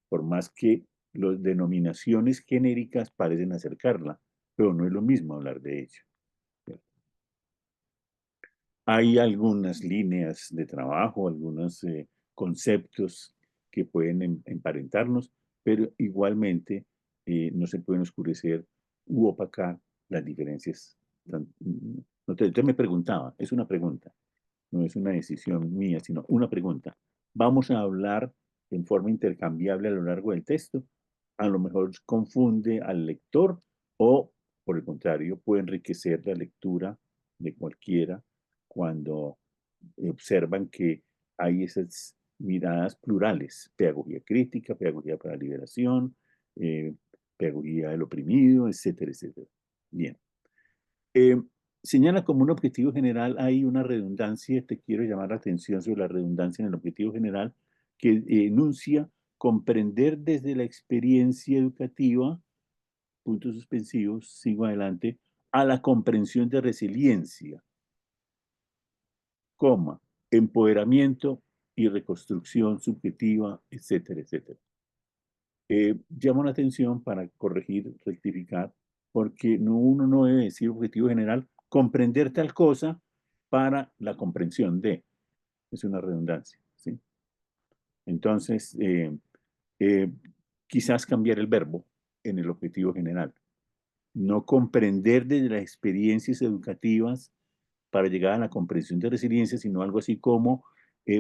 Por más que las denominaciones genéricas parecen acercarla, pero no es lo mismo hablar de ello. Hay algunas líneas de trabajo, algunos conceptos que pueden emparentarnos, pero igualmente no se pueden oscurecer u opacar las diferencias. Entonces me preguntaba, es una pregunta, no es una decisión mía, sino una pregunta. ¿Vamos a hablar en forma intercambiable a lo largo del texto? A lo mejor confunde al lector o, por el contrario, puede enriquecer la lectura de cualquiera cuando observan que hay esas miradas plurales, pedagogía crítica, pedagogía para la liberación, eh, pedagogía del oprimido, etcétera, etcétera. Bien. Eh, Señala como un objetivo general, hay una redundancia, te quiero llamar la atención sobre la redundancia en el objetivo general, que enuncia comprender desde la experiencia educativa, puntos suspensivos, sigo adelante, a la comprensión de resiliencia, coma, empoderamiento y reconstrucción subjetiva, etcétera, etcétera. Llamo la atención para corregir, rectificar, porque uno no debe decir objetivo general, comprender tal cosa para la comprensión de. Es una redundancia, ¿sí? Entonces, eh, quizás cambiar el verbo en el objetivo general. No comprender desde las experiencias educativas para llegar a la comprensión de resiliencia, sino algo así como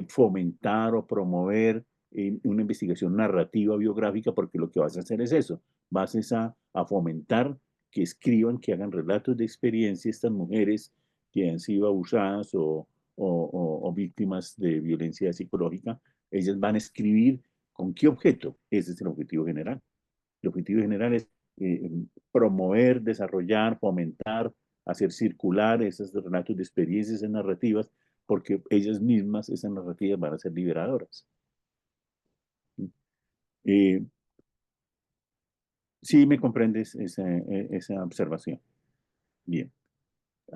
fomentar o promover una investigación narrativa biográfica, porque lo que vas a hacer es eso, vas a fomentar que escriban, que hagan relatos de experiencia estas mujeres que han sido abusadas o víctimas de violencia psicológica. Ellas van a escribir con qué objeto. Ese es el objetivo general. El objetivo general es promover, desarrollar, fomentar, hacer circular esos relatos de experiencias, esas narrativas, porque ellas mismas, esas narrativas, van a ser liberadoras. Sí me comprendes esa observación. Bien.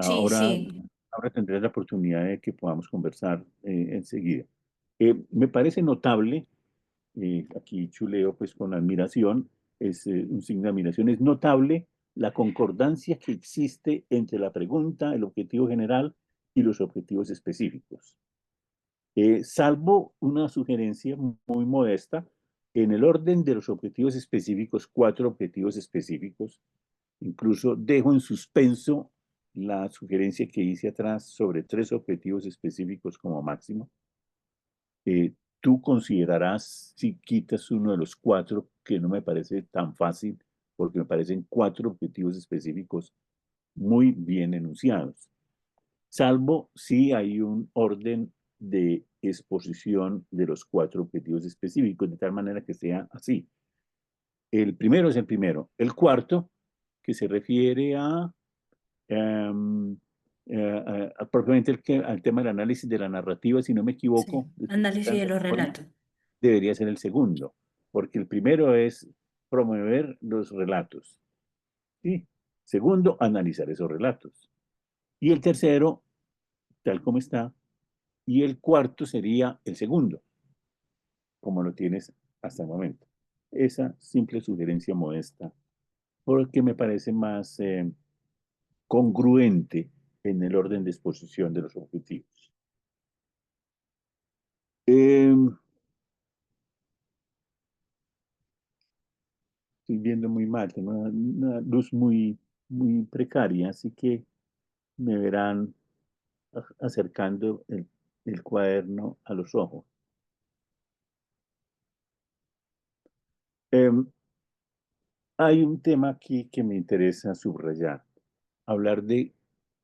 Sí, Ahora, sí. ahora tendré la oportunidad de que podamos conversar enseguida. Me parece notable, aquí chuleo pues con admiración, es un signo de admiración, es notable la concordancia que existe entre la pregunta, el objetivo general y los objetivos específicos. Salvo una sugerencia muy modesta, en el orden de los objetivos específicos, 4 objetivos específicos, incluso dejo en suspenso la sugerencia que hice atrás sobre 3 objetivos específicos como máximo. Tú considerarás si quitas uno de los 4, que no me parece tan fácil, porque me parecen 4 objetivos específicos muy bien enunciados, salvo si hay un orden de exposición de los 4 objetivos específicos, de tal manera que sea así. El primero es el primero. El cuarto, que se refiere a propiamente al tema del análisis de la narrativa, si no me equivoco, Sí. Análisis de los informe, relatos. debería ser el segundo, porque el primero es promover los relatos. ¿Sí? Segundo, analizar esos relatos. Y el tercero, tal como está, y el cuarto sería el segundo, como lo tienes hasta el momento. Esa simple sugerencia modesta, porque me parece más congruente en el orden de exposición de los objetivos. Estoy viendo muy mal, tengo una luz muy precaria, así que me verán acercando el cuaderno a los ojos. Hay un tema aquí que me interesa subrayar, hablar de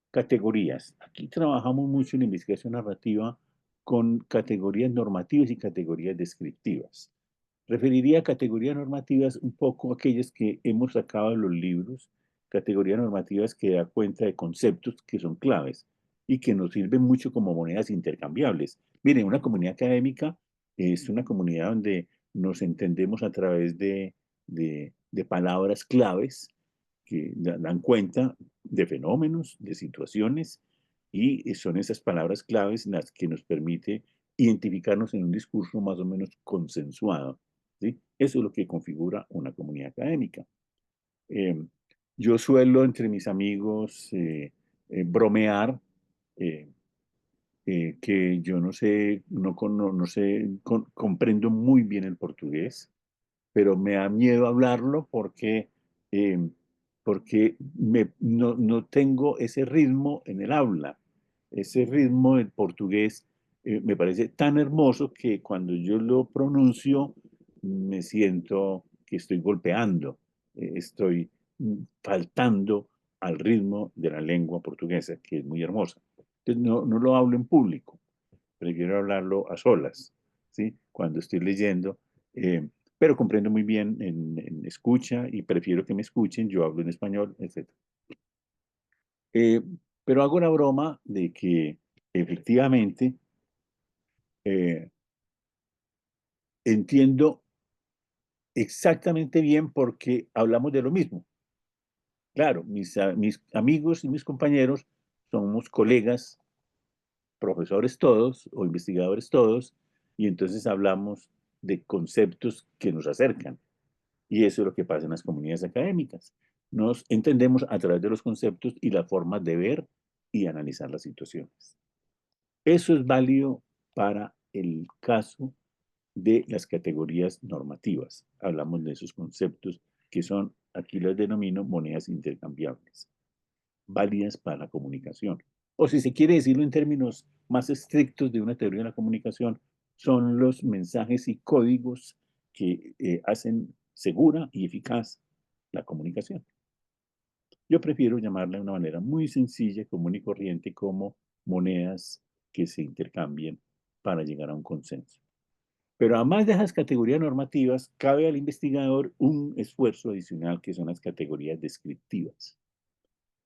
categorías. Aquí trabajamos mucho en investigación narrativa con categorías normativas y categorías descriptivas. Referiría a categorías normativas un poco aquellas que hemos sacado de los libros, categorías normativas que da cuenta de conceptos que son claves y que nos sirven mucho como monedas intercambiables. Miren, una comunidad académica es una comunidad donde nos entendemos a través de palabras claves que dan cuenta de fenómenos, de situaciones, y son esas palabras claves las que nos permite identificarnos en un discurso más o menos consensuado. ¿Sí? Eso es lo que configura una comunidad académica. Eh, yo suelo entre mis amigos bromear eh, que yo no sé, no sé, comprendo muy bien el portugués, pero me da miedo hablarlo eh, porque no tengo ese ritmo en el habla. Ese ritmo del portugués me parece tan hermoso que cuando yo lo pronuncio me siento que estoy golpeando, estoy faltando al ritmo de la lengua portuguesa, que es muy hermosa. Entonces no lo hablo en público, prefiero hablarlo a solas, ¿sí? Cuando estoy leyendo, pero comprendo muy bien en escucha y prefiero que me escuchen, yo hablo en español, etc. Pero hago la broma de que efectivamente entiendo exactamente bien porque hablamos de lo mismo. Claro, mis amigos y mis compañeros somos colegas, profesores todos o investigadores todos, y entonces hablamos de conceptos que nos acercan. Y eso es lo que pasa en las comunidades académicas. Nos entendemos a través de los conceptos y las formas de ver y analizar las situaciones. Eso es válido para el caso de las categorías normativas. Hablamos de esos conceptos que son, aquí los denomino monedas intercambiables, válidas para la comunicación. O si se quiere decirlo en términos más estrictos de una teoría de la comunicación, son los mensajes y códigos que hacen segura y eficaz la comunicación. Yo prefiero llamarla de una manera muy sencilla, común y corriente, como monedas que se intercambien para llegar a un consenso. Pero además de esas categorías normativas, cabe al investigador un esfuerzo adicional que son las categorías descriptivas,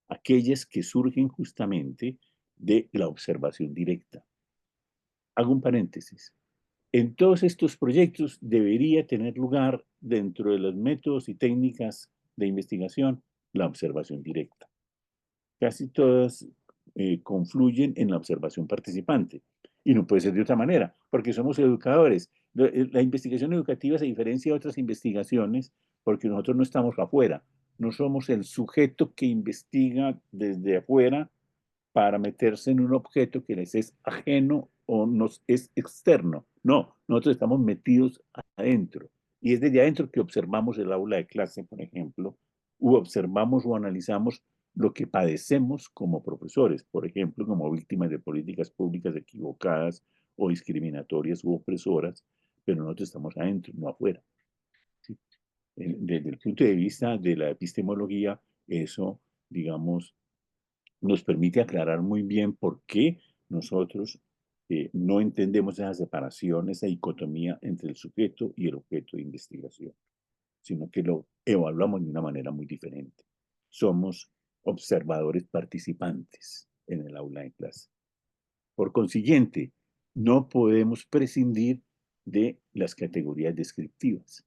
aquellas que surgen justamente de la observación directa. Hago un paréntesis. En todos estos proyectos debería tener lugar dentro de los métodos y técnicas de investigación la observación directa. Casi todas confluyen en la observación participante. Y no puede ser de otra manera, porque somos educadores. La investigación educativa se diferencia de otras investigaciones porque nosotros no estamos afuera, no somos el sujeto que investiga desde afuera para meterse en un objeto que les es ajeno o nos es externo. No, nosotros estamos metidos adentro. Y es desde adentro que observamos el aula de clase, por ejemplo, o observamos o analizamos lo que padecemos como profesores, por ejemplo, como víctimas de políticas públicas equivocadas o discriminatorias u opresoras, pero nosotros estamos adentro, no afuera. ¿Sí? Desde el punto de vista de la epistemología, eso, digamos, nos permite aclarar muy bien por qué nosotros no entendemos esa separación, esa dicotomía entre el sujeto y el objeto de investigación, sino que lo evaluamos de una manera muy diferente. Somos observadores participantes en el aula de clase. Por consiguiente, no podemos prescindir de las categorías descriptivas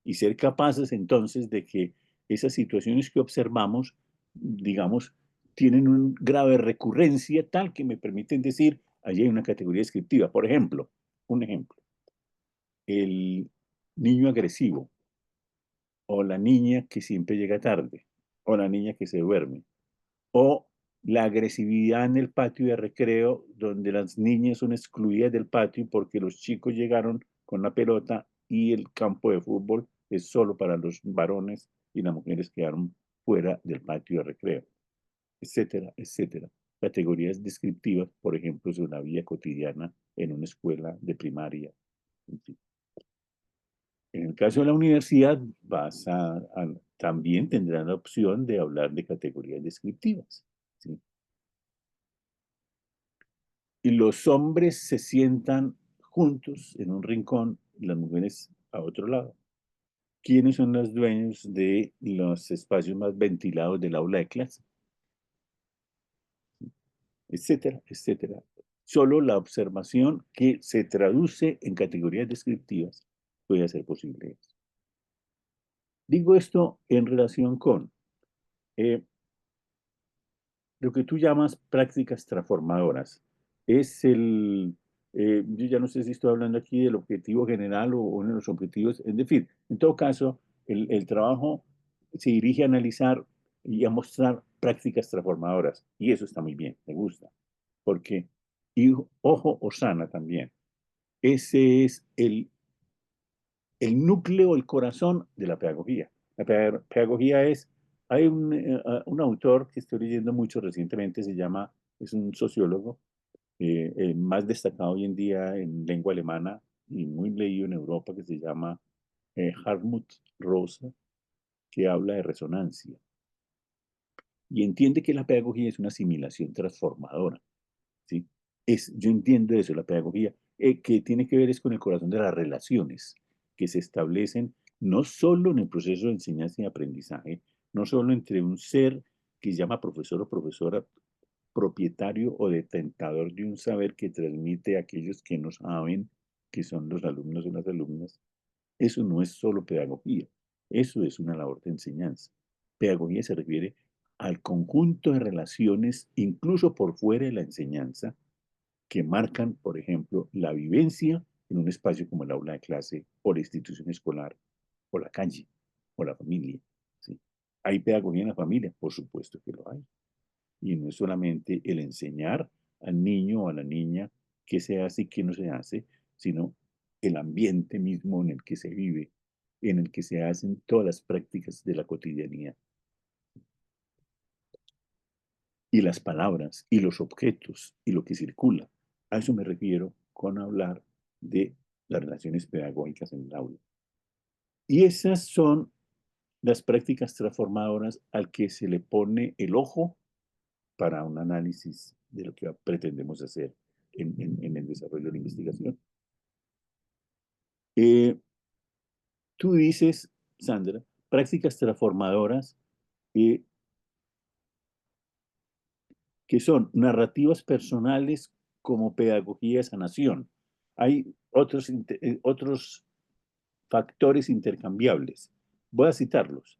y ser capaces entonces de que esas situaciones que observamos, digamos, tienen una grave recurrencia tal que me permiten decir, allí hay una categoría descriptiva. Por ejemplo, un ejemplo, el niño agresivo o la niña que siempre llega tarde o la niña que se duerme o la agresividad en el patio de recreo donde las niñas son excluidas del patio porque los chicos llegaron con la pelota y el campo de fútbol es solo para los varones y las mujeres quedaron fuera del patio de recreo, etcétera, etcétera. Categorías descriptivas, por ejemplo, de una vida cotidiana en una escuela de primaria. En fin. En el caso de la universidad, también tendrán la opción de hablar de categorías descriptivas. ¿Sí? Y los hombres se sientan juntos en un rincón y las mujeres a otro lado. ¿Quiénes son los dueños de los espacios más ventilados del aula de clase? Etcétera, etcétera. Solo la observación que se traduce en categorías descriptivas puede hacer posible eso. Digo esto en relación con lo que tú llamas prácticas transformadoras. Es yo ya no sé si estoy hablando aquí del objetivo general o uno de los objetivos, en fin, en todo caso, el trabajo se dirige a analizar y a mostrar prácticas transformadoras, y eso está muy bien, me gusta, porque, y ojo, Osana también, ese es el núcleo, el corazón de la pedagogía. La pedagogía es, hay un autor que estoy leyendo mucho recientemente, es un sociólogo, más destacado hoy en día en lengua alemana y muy leído en Europa, que se llama Hartmut Rosa. que habla de resonancia y entiende que la pedagogía es una asimilación transformadora, ¿sí? Yo entiendo eso, la pedagogía, que tiene que ver es con el corazón de las relaciones que se establecen no solo en el proceso de enseñanza y aprendizaje, no solo entre un ser que se llama profesor o profesora, propietario o detentador de un saber que transmite a aquellos que no saben, que son los alumnos o las alumnas. Eso no es solo pedagogía, eso es una labor de enseñanza. Pedagogía se refiere al conjunto de relaciones, incluso por fuera de la enseñanza, que marcan, por ejemplo, la vivencia en un espacio como el aula de clase o la institución escolar o la calle o la familia. ¿Sí? ¿Hay pedagogía en la familia? Por supuesto que lo hay. Y no es solamente el enseñar al niño o a la niña qué se hace y qué no se hace, sino el ambiente mismo en el que se vive, en el que se hacen todas las prácticas de la cotidianidad. Y las palabras, y los objetos, y lo que circula. A eso me refiero con hablar de las relaciones pedagógicas en el aula. Y esas son las prácticas transformadoras al que se le pone el ojo para un análisis de lo que pretendemos hacer en el desarrollo de la investigación. Tú dices, Sandra, prácticas transformadoras que son narrativas personales como pedagogía de sanación. Hay otros factores intercambiables. Voy a citarlos.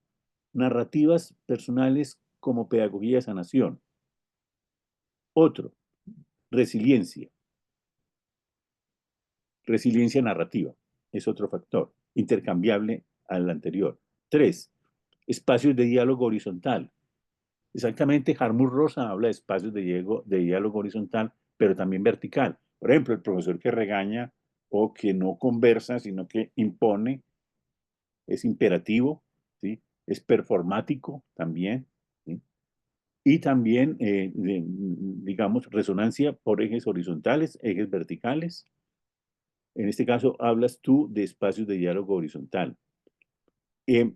Narrativas personales como pedagogía de sanación. Otro, resiliencia. Resiliencia narrativa es otro factor, intercambiable al anterior. 3, espacios de diálogo horizontal. Exactamente, Hartmut Rosa habla de espacios de diálogo horizontal, pero también vertical. Por ejemplo, el profesor que regaña o que no conversa, sino que impone, es imperativo, ¿sí? Es performático también, ¿sí? Y también, digamos, resonancia por ejes horizontales, ejes verticales. En este caso, hablas tú de espacios de diálogo horizontal.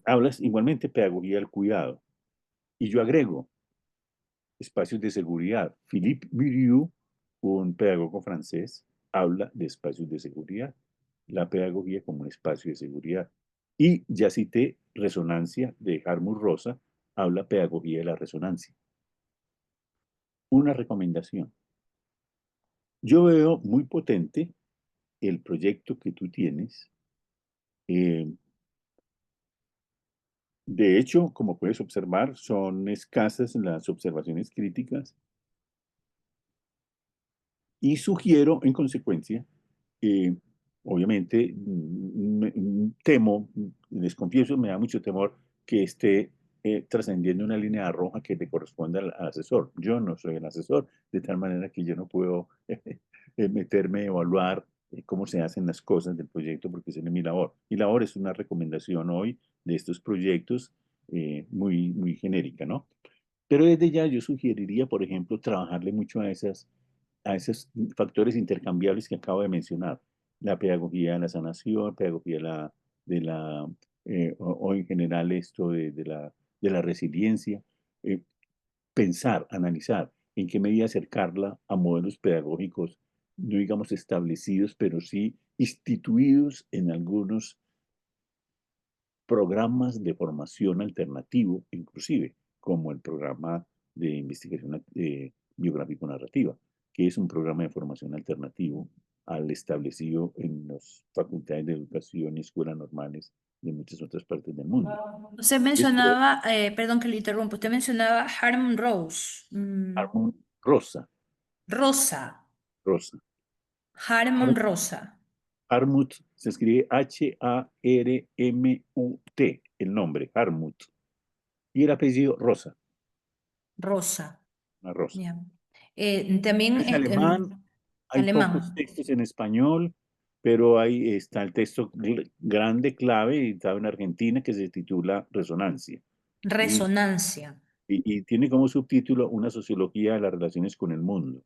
Hablas igualmente pedagogía del cuidado. Y yo agrego espacios de seguridad. Philippe Muriou, un pedagogo francés, habla de espacios de seguridad. La pedagogía como un espacio de seguridad. Y ya cité resonancia de Hartmut Rosa, habla pedagogía de la resonancia. Una recomendación. Yo veo muy potente el proyecto que tú tienes. De hecho, como puedes observar, son escasas las observaciones críticas y sugiero, en consecuencia, obviamente, temo, les confieso, me da mucho temor que esté trascendiendo una línea roja que le corresponde al asesor. Yo no soy el asesor, de tal manera que yo no puedo meterme a evaluar cómo se hacen las cosas del proyecto porque esa no es mi labor. Mi labor es una recomendación hoy de estos proyectos muy genérica, ¿no? Pero desde ya yo sugeriría, por ejemplo, trabajarle mucho a esos factores intercambiables que acabo de mencionar. La pedagogía de la sanación, pedagogía o en general esto de la resiliencia. Pensar, analizar en qué medida acercarla a modelos pedagógicos, no digamos establecidos, pero sí instituidos en algunos programas de formación alternativo, inclusive, como el programa de investigación biográfico-narrativa, que es un programa de formación alternativo al establecido en las facultades de educación y escuelas normales de muchas otras partes del mundo. Usted Esto, mencionaba, perdón que le interrumpo, usted mencionaba Harmon Rose. Harmon Rosa, Rosa. Rosa. Harmon Rosa. Harmut se escribe Harmut, el nombre, Harmut. Y el apellido Rosa, Rosa. una rosa. Ya. También Es alemán, hay pocos alemán. textos en español, pero ahí está el texto grande, clave, editado en Argentina, que se titula Resonancia. Resonancia. Y tiene como subtítulo Una sociología de las relaciones con el mundo.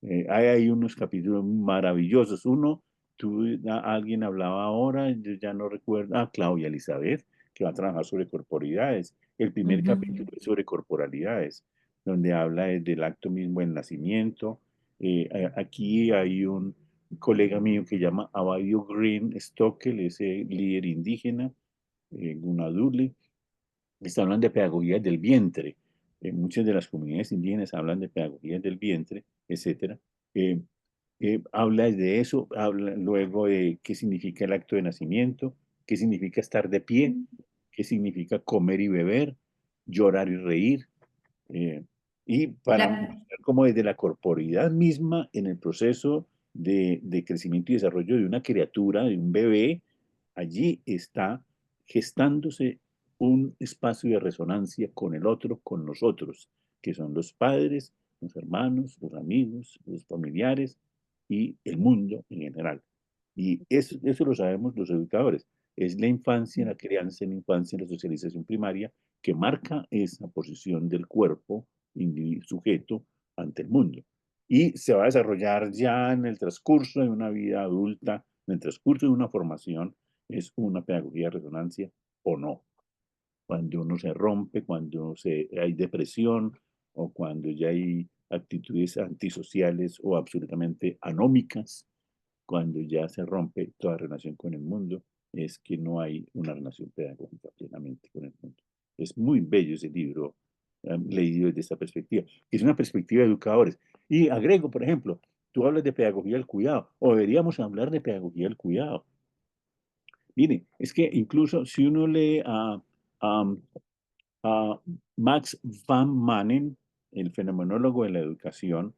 Hay ahí unos capítulos maravillosos. Uno, alguien hablaba ahora, yo ya no recuerdo, Claudia Elizabeth, que va a trabajar sobre corporalidades. El primer capítulo es sobre corporalidades, donde habla del acto mismo del nacimiento. Aquí hay un colega mío que llama Abadio Green Stockel, ese líder indígena, Gunaduli, está hablando de pedagogías del vientre. Muchas de las comunidades indígenas hablan de pedagogías del vientre, etcétera. Habla de eso, habla luego de qué significa el acto de nacimiento, qué significa estar de pie, qué significa comer y beber, llorar y reír, y para mostrar cómo desde la corporeidad misma en el proceso de crecimiento y desarrollo de una criatura, de un bebé, allí está gestándose un espacio de resonancia con el otro, con nosotros, que son los padres, los hermanos, los amigos, los familiares y el mundo en general. Y eso lo sabemos los educadores. Es la infancia, la crianza en la infancia, la socialización primaria, que marca esa posición del cuerpo sujeto ante el mundo. Y se va a desarrollar ya en el transcurso de una vida adulta, en el transcurso de una formación, es una pedagogía de resonancia o no. Cuando uno se rompe, cuando hay depresión o cuando ya hay actitudes antisociales o absolutamente anómicas, cuando ya se rompe toda relación con el mundo, es que no hay una relación pedagógica plenamente con el mundo. Es muy bello ese libro, leído desde esta perspectiva, que es una perspectiva de educadores. Y agrego, por ejemplo, tú hablas de pedagogía del cuidado, o deberíamos hablar de pedagogía del cuidado. Mire, es que incluso si uno lee a Max van Manen, el fenomenólogo de la educación,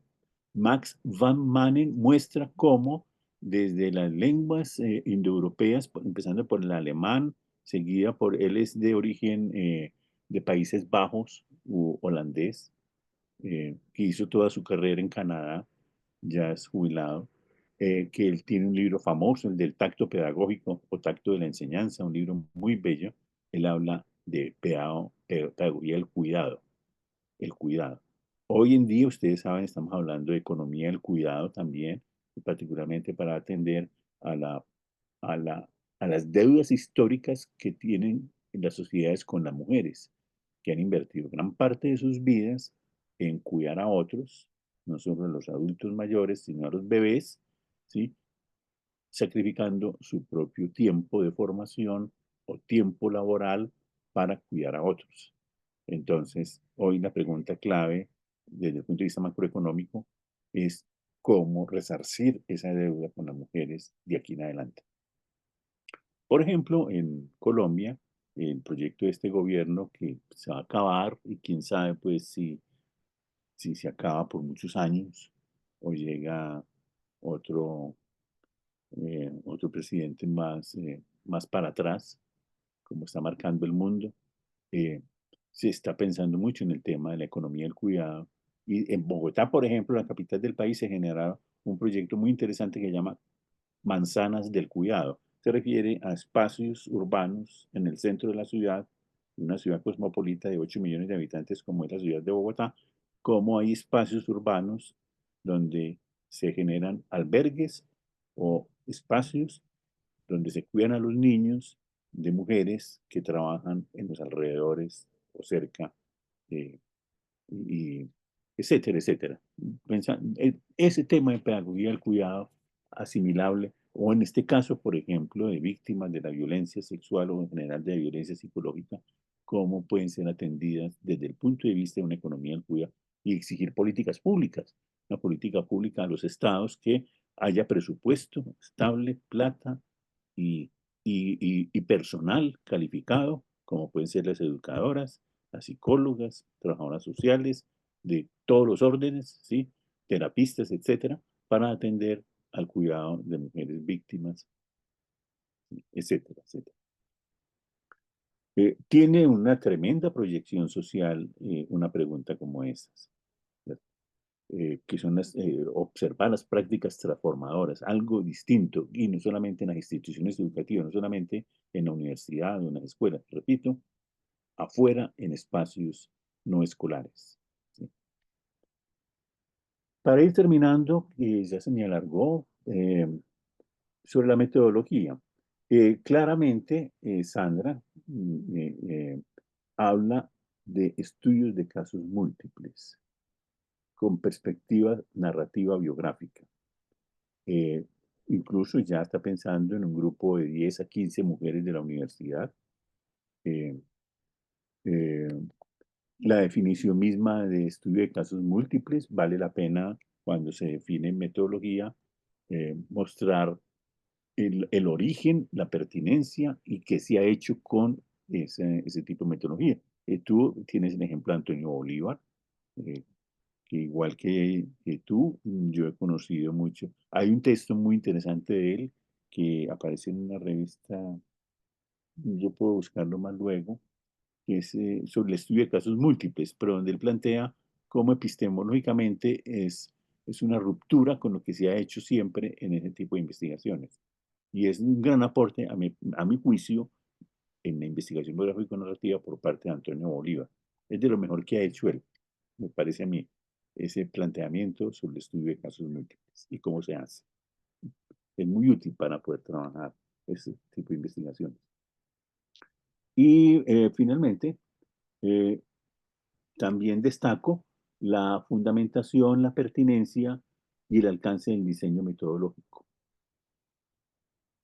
Max van Manen muestra cómo desde las lenguas indoeuropeas, empezando por el alemán, seguida por, él es de origen de Países Bajos u holandés, que hizo toda su carrera en Canadá, ya es jubilado, que él tiene un libro famoso, el del tacto pedagógico o tacto de la enseñanza, un libro muy bello. Él habla de pedagogía del cuidado, el cuidado. Hoy en día, ustedes saben, estamos hablando de economía del cuidado también, y particularmente para atender a, la, a, la, a las deudas históricas que tienen las sociedades con las mujeres, que han invertido gran parte de sus vidas en cuidar a otros, no solo a los adultos mayores, sino a los bebés, ¿sí? Sacrificando su propio tiempo de formación o tiempo laboral para cuidar a otros. Entonces, hoy la pregunta clave desde el punto de vista macroeconómico es cómo resarcir esa deuda con las mujeres de aquí en adelante. Por ejemplo, en Colombia, el proyecto de este gobierno que se va a acabar y quién sabe pues si se acaba por muchos años o llega otro, otro presidente más para atrás, como está marcando el mundo. eh, Se está pensando mucho en el tema de la economía del cuidado. Y en Bogotá, por ejemplo, la capital del país, se genera un proyecto muy interesante que se llama Manzanas del Cuidado. Se refiere a espacios urbanos en el centro de la ciudad, una ciudad cosmopolita de 8 millones de habitantes como es la ciudad de Bogotá, como hay espacios urbanos donde se generan albergues o espacios donde se cuidan a los niños de mujeres que trabajan en los alrededores o cerca, eh, y etcétera, etcétera. Ese tema de pedagogía del cuidado asimilable, o en este caso, por ejemplo, de víctimas de la violencia sexual o en general de violencia psicológica, cómo pueden ser atendidas desde el punto de vista de una economía del cuidado y exigir políticas públicas, una política pública a los estados que haya presupuesto estable, plata y, y personal calificado, como pueden ser las educadoras, las psicólogas, trabajadoras sociales, de todos los órdenes, ¿sí? Terapistas, etcétera, para atender al cuidado de mujeres víctimas, etcétera, etcétera. Tiene una tremenda proyección social una pregunta como estas, que son observar las prácticas transformadoras, algo distinto, y no solamente en las instituciones educativas, no solamente en la universidad o en las escuelas, repito, afuera en espacios no escolares. ¿Sí? Para ir terminando, ya se me alargó, sobre la metodología. Claramente, Sandra, habla de estudios de casos múltiples con perspectiva narrativa biográfica. Incluso ya está pensando en un grupo de 10 a 15 mujeres de la universidad. Eh, eh, la definición misma de estudio de casos múltiples vale la pena cuando se define metodología mostrar el origen, la pertinencia y qué se ha hecho con ese tipo de metodología. Tú tienes el ejemplo de Antonio Bolívar, eh, que igual que tú, yo he conocido mucho. Hay un texto muy interesante de él que aparece en una revista, yo puedo buscarlo más luego, que es sobre el estudio de casos múltiples, pero donde él plantea cómo epistemológicamente es una ruptura con lo que se ha hecho siempre en ese tipo de investigaciones. Y es un gran aporte, a mi juicio, en la investigación biográfico-narrativa por parte de Antonio Bolívar. Es de lo mejor que ha hecho él, me parece a mí, ese planteamiento sobre el estudio de casos múltiples y cómo se hace. Es muy útil para poder trabajar ese tipo de investigaciones. Y finalmente, eh, también destaco la fundamentación, la pertinencia y el alcance del diseño metodológico.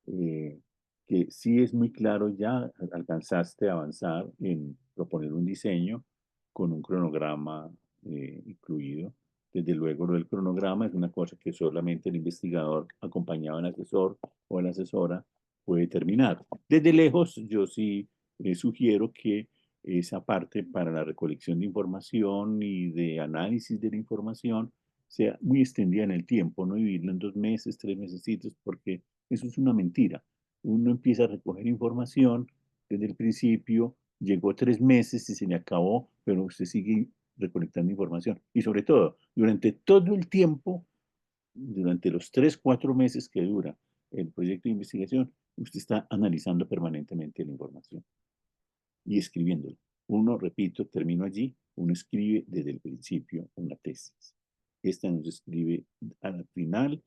Que sí es muy claro, ya alcanzaste a avanzar en proponer un diseño con un cronograma incluido. Desde luego, lo del cronograma es una cosa que solamente el investigador acompañado del asesor o la asesora puede terminar. Desde lejos, yo sí sugiero que esa parte para la recolección de información y de análisis de la información sea muy extendida en el tiempo, no dividirlo en 2 meses, 3 mesecitos, porque eso es una mentira. Uno empieza a recoger información desde el principio, llegó 3 meses y se le acabó, pero usted sigue recolectando información. Y sobre todo, durante todo el tiempo, durante los 3, 4 meses que dura el proyecto de investigación, usted está analizando permanentemente la información y escribiéndola. Uno, repito, termino allí, uno escribe desde el principio una tesis. Esta nos escribe al final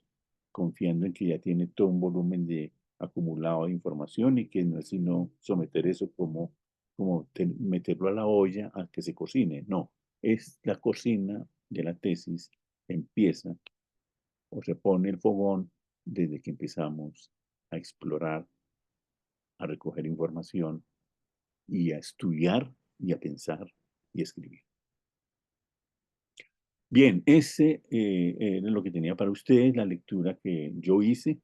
confiando en que ya tiene todo un volumen de acumulado de información y que no es sino someter eso como meterlo a la olla a que se cocine. No, es la cocina de la tesis empieza o se pone el fogón desde que empezamos a explorar, a recoger información y a estudiar y a pensar y a escribir. Bien, ese era lo que tenía para ustedes, la lectura que yo hice.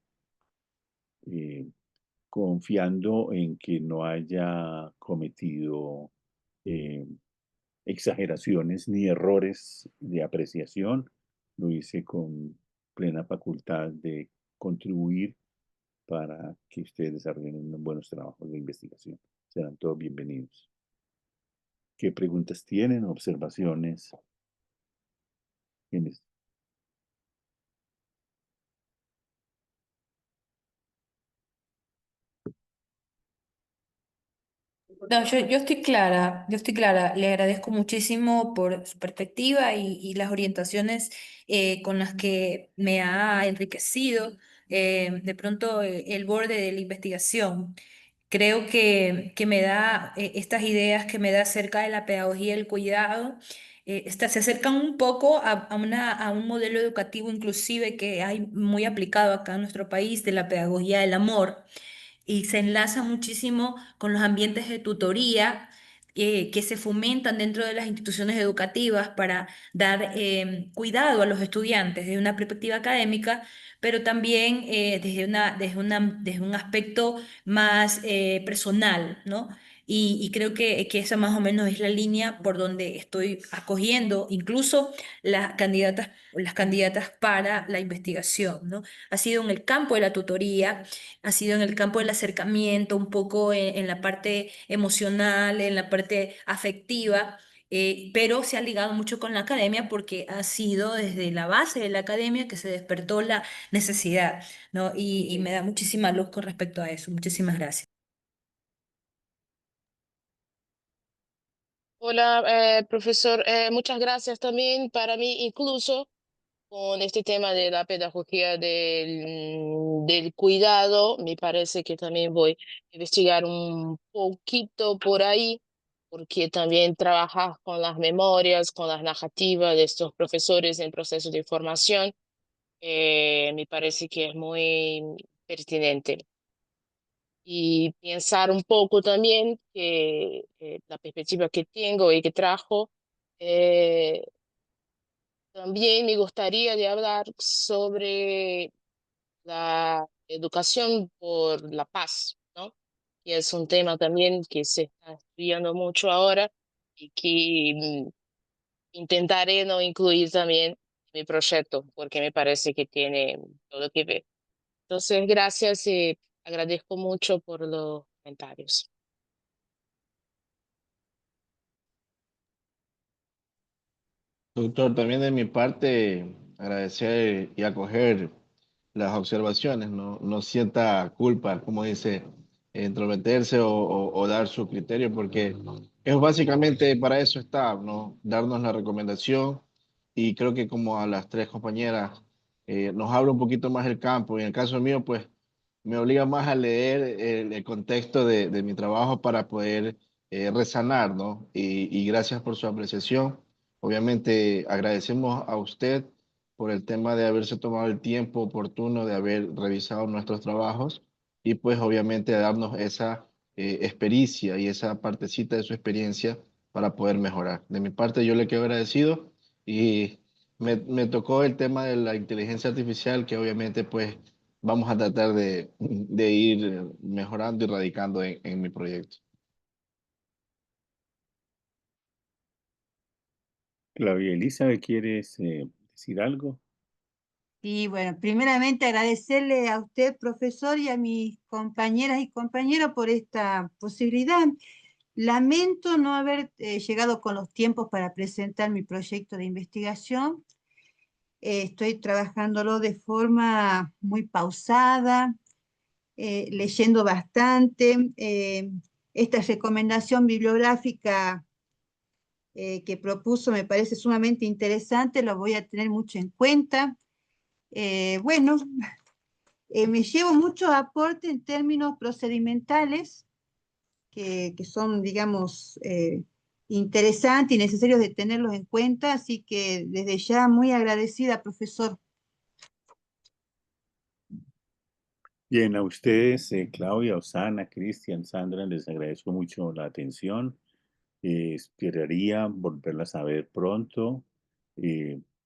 Confiando en que no haya cometido exageraciones ni errores de apreciación. Lo hice con plena facultad de contribuir para que ustedes desarrollen unos buenos trabajos de investigación. Serán todos bienvenidos. ¿Qué preguntas tienen? ¿Observaciones? ¿Tienes? No, yo estoy clara. Le agradezco muchísimo por su perspectiva y las orientaciones con las que me ha enriquecido de pronto el borde de la investigación. Creo que me da estas ideas que me da acerca de la pedagogía del cuidado. Se acercan un poco a un modelo educativo inclusive que hay muy aplicado acá en nuestro país de la pedagogía del amor y se enlaza muchísimo con los ambientes de tutoría que se fomentan dentro de las instituciones educativas para dar cuidado a los estudiantes desde una perspectiva académica, pero también desde un aspecto más personal, ¿no? Y creo que esa más o menos es la línea por donde estoy acogiendo incluso las candidatas para la investigación, ¿no? Ha sido en el campo de la tutoría, ha sido en el campo del acercamiento, un poco en la parte emocional, en la parte afectiva, pero se ha ligado mucho con la academia porque ha sido desde la base de la academia que se despertó la necesidad, ¿no? Y me da muchísima luz con respecto a eso. Muchísimas gracias. Hola, profesor. Muchas gracias también. Para mí, incluso, con este tema de la pedagogía del cuidado, me parece que también voy a investigar un poquito por ahí, porque también trabajas con las memorias, con las narrativas de estos profesores en proceso de formación, me parece que es muy pertinente. Y pensar un poco también que la perspectiva que tengo y que trajo, eh, también me gustaría de hablar sobre la educación por la paz, ¿no? Y es un tema también que se está estudiando mucho ahora y que intentaré no incluir también en mi proyecto, porque me parece que tiene todo que ver. Entonces, gracias y agradezco mucho por los comentarios. Doctor, también de mi parte, agradecer y acoger las observaciones, no, no sienta culpa, como dice, entrometerse o dar su criterio, porque es básicamente para eso está, ¿no? Darnos la recomendación y creo que como a las tres compañeras nos habla un poquito más el campo y en el caso mío, pues me obliga más a leer el contexto de mi trabajo para poder resanar, ¿no? Y gracias por su apreciación. Obviamente agradecemos a usted por el tema de haberse tomado el tiempo oportuno de haber revisado nuestros trabajos y pues obviamente darnos esa experiencia y esa partecita de su experiencia para poder mejorar. De mi parte yo le quedo agradecido y me tocó el tema de la inteligencia artificial que obviamente pues vamos a tratar de ir mejorando y radicando en mi proyecto. Claudia Elizabeth, ¿quieres decir algo? Y bueno, primeramente agradecerle a usted, profesor, y a mis compañeras y compañeros por esta posibilidad. Lamento no haber llegado con los tiempos para presentar mi proyecto de investigación. Estoy trabajándolo de forma muy pausada, leyendo bastante. Esta recomendación bibliográfica que propuso me parece sumamente interesante, lo voy a tener mucho en cuenta. Bueno, me llevo muchos aportes en términos procedimentales que son, digamos, interesantes y necesarios de tenerlos en cuenta, así que desde ya muy agradecida, profesor. Bien, a ustedes, Claudia, Osana, Cristian, Sandra, les agradezco mucho la atención. Esperaría volverlas a ver pronto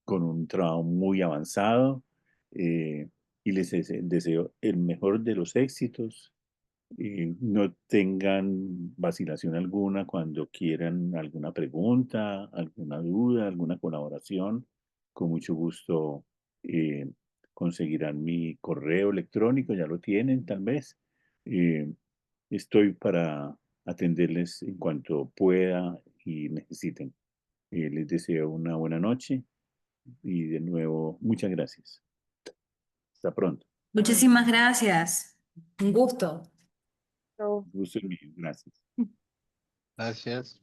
con un trabajo muy avanzado y les deseo el mejor de los éxitos. No tengan vacilación alguna cuando quieran alguna pregunta, alguna duda, alguna colaboración. Con mucho gusto eh, conseguirán mi correo electrónico, ya lo tienen tal vez. Eh, Estoy para atenderles en cuanto pueda y necesiten. Les deseo una buena noche y de nuevo muchas gracias. Hasta pronto. Muchísimas gracias. Un gusto. So, Gusto es mío. Gracias. Gracias.